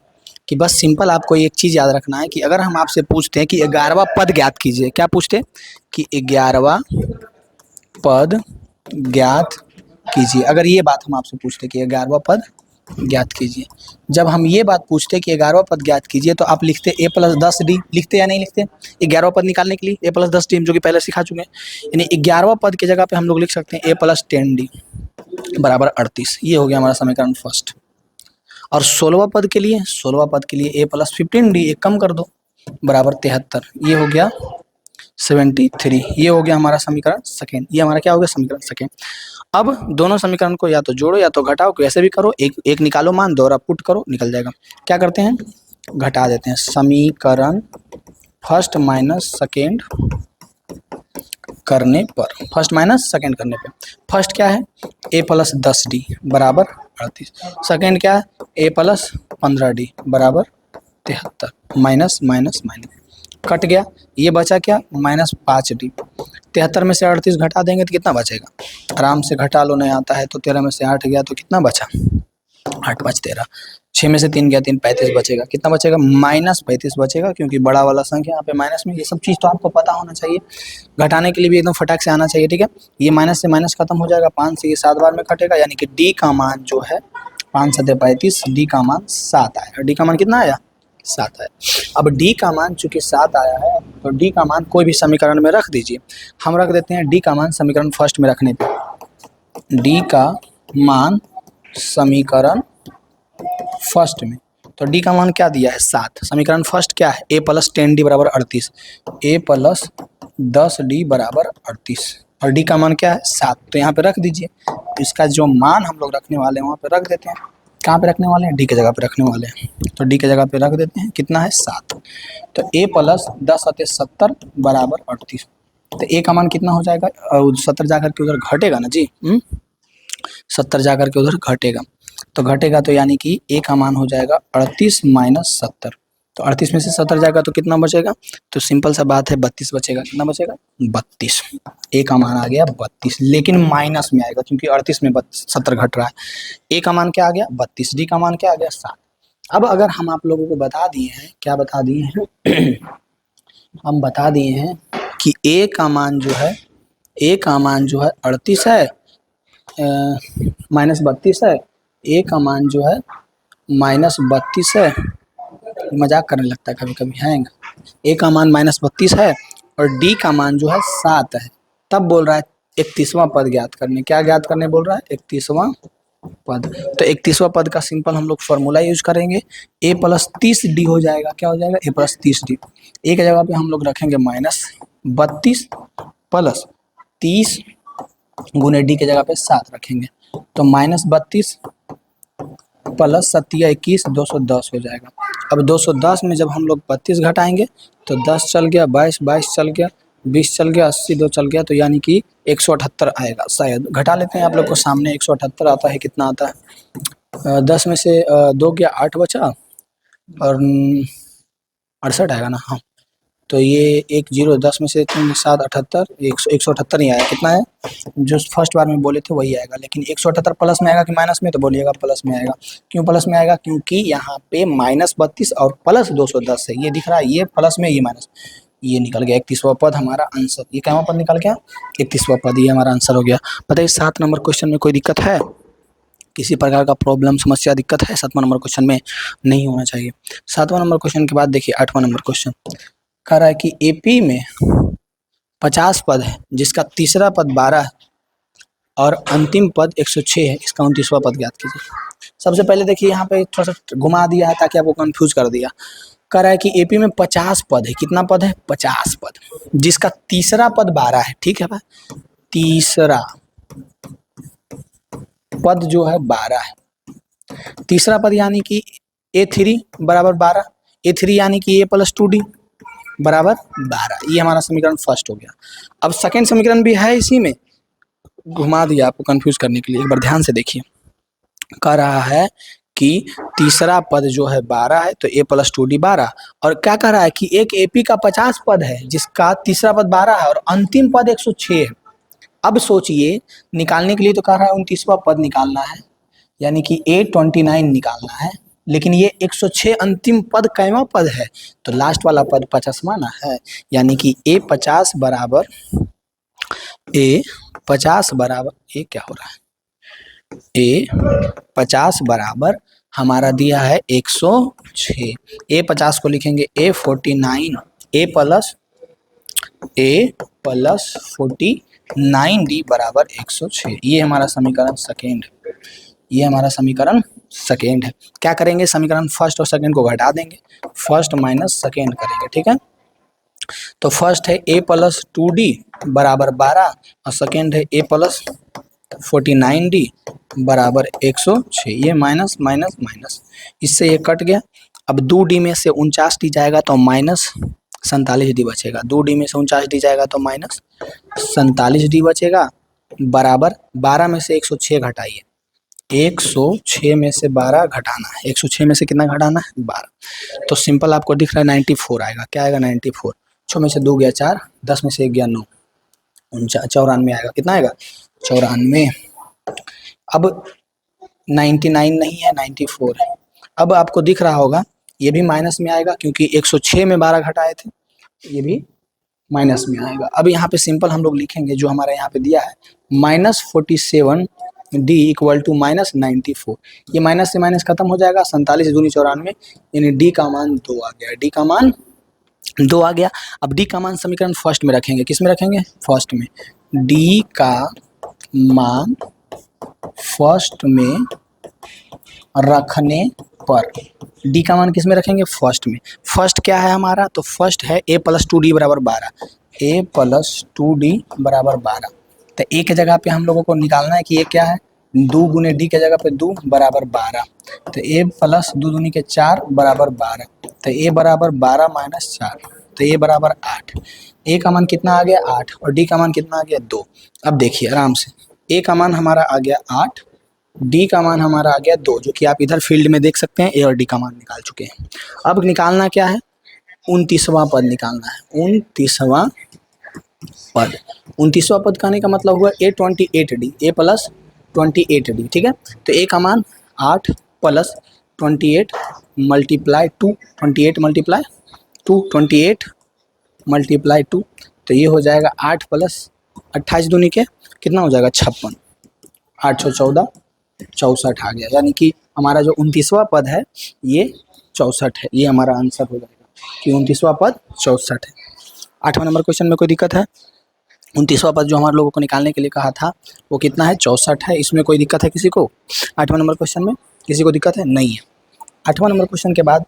कि बस सिंपल आपको एक चीज याद रखना है कि अगर हम आपसे पूछते हैं कि 11वां पद ज्ञात कीजिए, क्या पूछते हैं कि 11वां पद ज्ञात कीजिए। अगर ये बात हम आपसे पूछते कि 11वां पद ज्ञात कीजिए, जब हम ये बात पूछते कि 11वां पद ज्ञात कीजिए तो आप लिखते a + 10d, लिखते या नहीं लिखते? 11वां पद निकालने के लिए a + 10d जो कि पहले सिखा चुके हैं, यानी 11वां पद की जगह पे हम लोग लिख सकते हैं a + 10d बराबर 38। ये हो गया हमारा समीकरण फर्स्ट। और 16वां पद के लिए, 16वां पद के लिए a + 15d, एक कम कर दो, बराबर 73। ये हो गया 73। ये हो गया हमारा समीकरण सेकेंड। ये हमारा क्या हो गया? समीकरण सेकेंड। अब दोनों समीकरण को या तो जोड़ो या तो घटाओ, कैसे भी करो, एक निकालो मान, दोहरा पुट करो, निकल जाएगा। क्या करते हैं? घटा देते हैं। समीकरण फर्स्ट माइनस सेकेंड करने पर, फर्स्ट माइनस सेकेंड करने पे, फर्स्ट क्या है? a + 10d बराबर 38। सेकेंड क्या है? a + 15d बराबर 73। माइनस माइनस माइनस कट गया, ये बचा क्या? -5d। 73 में से 38 घटा देंगे तो कितना बचेगा? आराम से घटा लो, नहीं आता है तो 13 में से 8 गया तो कितना बचा? 8 5 13, 6 में से 3 गया 3, 35 बचेगा। कितना बचेगा? -35 बचेगा, क्योंकि बड़ा वाला संख्या यहाँ पे माइनस में। ये सब चीज़ तो आपको पता होना चाहिए, घटाने के लिए भी एकदम फटाक से आना चाहिए, ठीक है। ये माइनस से माइनस खत्म हो जाएगा, 5 से ये 7 बार में कटेगा, यानी कि डी का मान जो है 5 7 35, डी का मान 7 आया। डी का मान कितना आया? 7 आया। अब डी का मान चूंकि 7 आया है तो डी का मान कोई भी समीकरण में रख दीजिए। हम रख देते हैं डी का मान समीकरण फर्स्ट में रखने पे, डी का मान समीकरण फर्स्ट में, तो डी का मान क्या दिया है? 7। समीकरण फर्स्ट क्या है? a + 10d बराबर 38, a + 10d बराबर 38, और डी का मान क्या है? 7। तो यहाँ पे रख दीजिए। तो इसका जो मान हम लोग रखने वाले हैं वहाँ पे रख देते हैं। कहाँ पे रखने वाले हैं? डी की जगह पे रखने वाले हैं, तो डी की जगह पे रख देते हैं। कितना है? 7। तो a + 10 + 70 बराबर 38। तो a का मान कितना हो जाएगा? 70 जाकर के उधर घटेगा ना जी, 70 जाकर के उधर घटेगा, तो घटेगा तो यानी कि a का मान हो जाएगा 38 - 70। तो 38 में से 70 जाएगा तो कितना बचेगा? तो सिंपल सा बात है, 32 बचेगा। कितना बचेगा? 32। a का मान आ गया 32, लेकिन माइनस में आएगा क्योंकि 38 में 70 घट रहा है। a का मान क्या आ गया? 32। डी का मान क्या आ गया? 7। अब अगर हम आप लोगों को बता दिए हैं, क्या बता दिए हैं? हम बता दिए हैं कि a का मान जो है, a का मान जो है 38 है, -32 है, a का मान जो है -32 है। मजाक करने लगता है कभी कभी, हैंग। a का मान -32 है और d का मान जो है 7 है। तब बोल रहा है 31वां पद ज्ञात करने। क्या ज्ञात करने बोल रहा है? 31वां पद। तो 31वां पद का सिंपल हम लोग फॉर्मूला यूज करेंगे, a + 30d हो जाएगा। क्या हो जाएगा? a + 30d। a की जगह पे हम लोग रखेंगे -32 + 30 गुने डी की जगह पे 7 रखेंगे, तो -32 + 7 × 21 210 हो जाएगा। अब 210 में जब हम लोग 32 घटाएंगे तो 10 चल गया, 22 22 चल गया, 20 चल गया, 80 2 चल गया, तो यानी कि 178 आएगा शायद। घटा लेते हैं आप लोग को सामने, 178 आता है। कितना आता है? 10 में से 2 गया, 8 बचा, और 68 आएगा ना। हाँ, तो ये 1 0, 10 में से 3 7 78, 178 नहीं आया। कितना है? जो फर्स्ट बार में बोले थे वही आएगा, लेकिन 178 प्लस में आएगा कि माइनस में? तो बोलिएगा प्लस में आएगा। क्यों प्लस में आएगा? क्योंकि यहाँ पे -32 और प्लस 210 है, ये दिख रहा है, ये प्लस में, ये माइनस। ये निकल गया 31वां पद हमारा आंसर। ये क्या पद निकल गया? 31वां पद, ये हमारा आंसर हो गया। बताइए 7 नंबर क्वेश्चन में कोई दिक्कत है? किसी प्रकार का प्रॉब्लम, समस्या, दिक्कत है? 7वां नंबर क्वेश्चन में नहीं होना चाहिए। 7वां नंबर क्वेश्चन के बाद देखिए 8वां नंबर क्वेश्चन कह रहा है कि एपी में 50 पद है जिसका तीसरा पद 12 है और अंतिम पद 106 है, इसका 29वां पद ज्ञात कीजिए। सबसे पहले देखिए यहाँ पे थोड़ा सा घुमा दिया है ताकि आपको कंफ्यूज कर दिया। कह रहा है कि एपी में 50 पद है। कितना पद है? 50 पद, जिसका तीसरा पद 12 है। ठीक है भाई, तीसरा पद जो है 12 है। तीसरा पद यानी कि A3 बराबर 12, A3 यानी कि A + 2D, बराबर 12। ये हमारा समीकरण फर्स्ट हो गया। अब सेकेंड समीकरण भी है इसी में, घुमा दिया आपको कंफ्यूज करने के लिए, एक बार ध्यान से देखिए। कह रहा है कि तीसरा पद जो है 12 है तो a प्लस 2d 12, और क्या कह रहा है कि एक AP का 50 पद है जिसका तीसरा पद 12 है और अंतिम पद 106 है। अब सोचिए, निकालने के लिए तो कह रहा है 29वां पद निकालना है, यानी कि A29 निकालना है, लेकिन ये 106 अंतिम पद कैवा पद है, तो लास्ट वाला पद 50वां ना है, यानी कि A50 बराबर ए क्या हो रहा है, A50 बराबर हमारा दिया है 106। A50 को लिखेंगे A49 A प्लस 49D बराबर 106। ये हमारा समीकरण सेकेंड है, ये हमारा समीकरण सेकेंड है। क्या करेंगे, समीकरण फर्स्ट और सेकेंड को घटा देंगे, फर्स्ट माइनस सेकेंड करेंगे, ठीक है। तो फर्स्ट है A प्लस 2D बराबर 12 और सेकेंड है A प्लस 49D बराबर 106। ये माइनस माइनस माइनस, इससे ये कट गया। अब 2D में से 49D जाएगा तो माइनस 47D बचेगा, 2D में से 49D जाएगा तो माइनस 47D बचेगा, बराबर 12 में से 106 घटाइए, 106 में से 12 घटाना है, 106 में से कितना घटाना है 12, तो सिंपल आपको दिख रहा है 94 आएगा। क्या आएगा 94, 6 में से 2 गया 4, 10 में से 1 गया 9, 94 आएगा। कितना आएगा 94। अब 99 नहीं है 94 है। अब आपको दिख रहा होगा ये भी माइनस में आएगा क्योंकि 106 में 12 घटाए थे, ये भी माइनस में आएगा। अब यहाँ पे सिंपल हम लोग लिखेंगे जो हमारे यहाँ पे दिया है -47D इक्वल टू -94। ये माइनस से माइनस खत्म हो जाएगा, 47 दूनी 94, यानी D का मान 2 आ गया, D का मान 2 आ गया। अब D का मान समीकरण फर्स्ट में रखेंगे, किस में रखेंगे, फर्स्ट में। D का मान फर्स्ट में रखने पर, D का मान किस में रखेंगे, फर्स्ट में। फर्स्ट क्या है हमारा, तो फर्स्ट है A प्लस 2D बराबर 12, A प्लस 2D बराबर 12। तो A के जगह पे हम लोगों को निकालना है कि ये क्या है, 2 गुने D के जगह पे 2 बराबर 12, तो A प्लस 2 दूनी के 4 बराबर 12, तो A बराबर 12 माइनस 4, तो A बराबर 8। A का मान कितना आ गया 8 और D का मान कितना आ गया 2। अब देखिए आराम से, A का मान हमारा आ गया 8, D का मान हमारा आ गया 2, जो कि आप इधर फील्ड में देख सकते हैं A और D का मान निकाल चुके हैं। अब निकालना क्या है, 29वां पद निकालना है, 29वां पद। 29वां पद कहने का मतलब हुआ A28D, A प्लस 28D, ठीक है। तो A का मान 8 प्लस 28 मल्टीप्लाई 2, 28 मल्टीप्लाई 2, 28 मल्टीप्लाई 2, तो ये हो जाएगा 8 प्लस 28 दूनी के कितना हो जाएगा 56, 8 14 64 आ गया, यानी कि हमारा जो 29वां पद है ये 64 है। ये हमारा आंसर हो जाएगा कि 29वां पद 64 है। 8वां नंबर क्वेश्चन में कोई दिक्कत है, 29वां पद जो हमारे लोगों को निकालने के लिए कहा था वो कितना है 64 है, इसमें कोई दिक्कत है किसी को, 8वां नंबर क्वेश्चन में किसी को दिक्कत है नहीं है। 8वां नंबर क्वेश्चन के बाद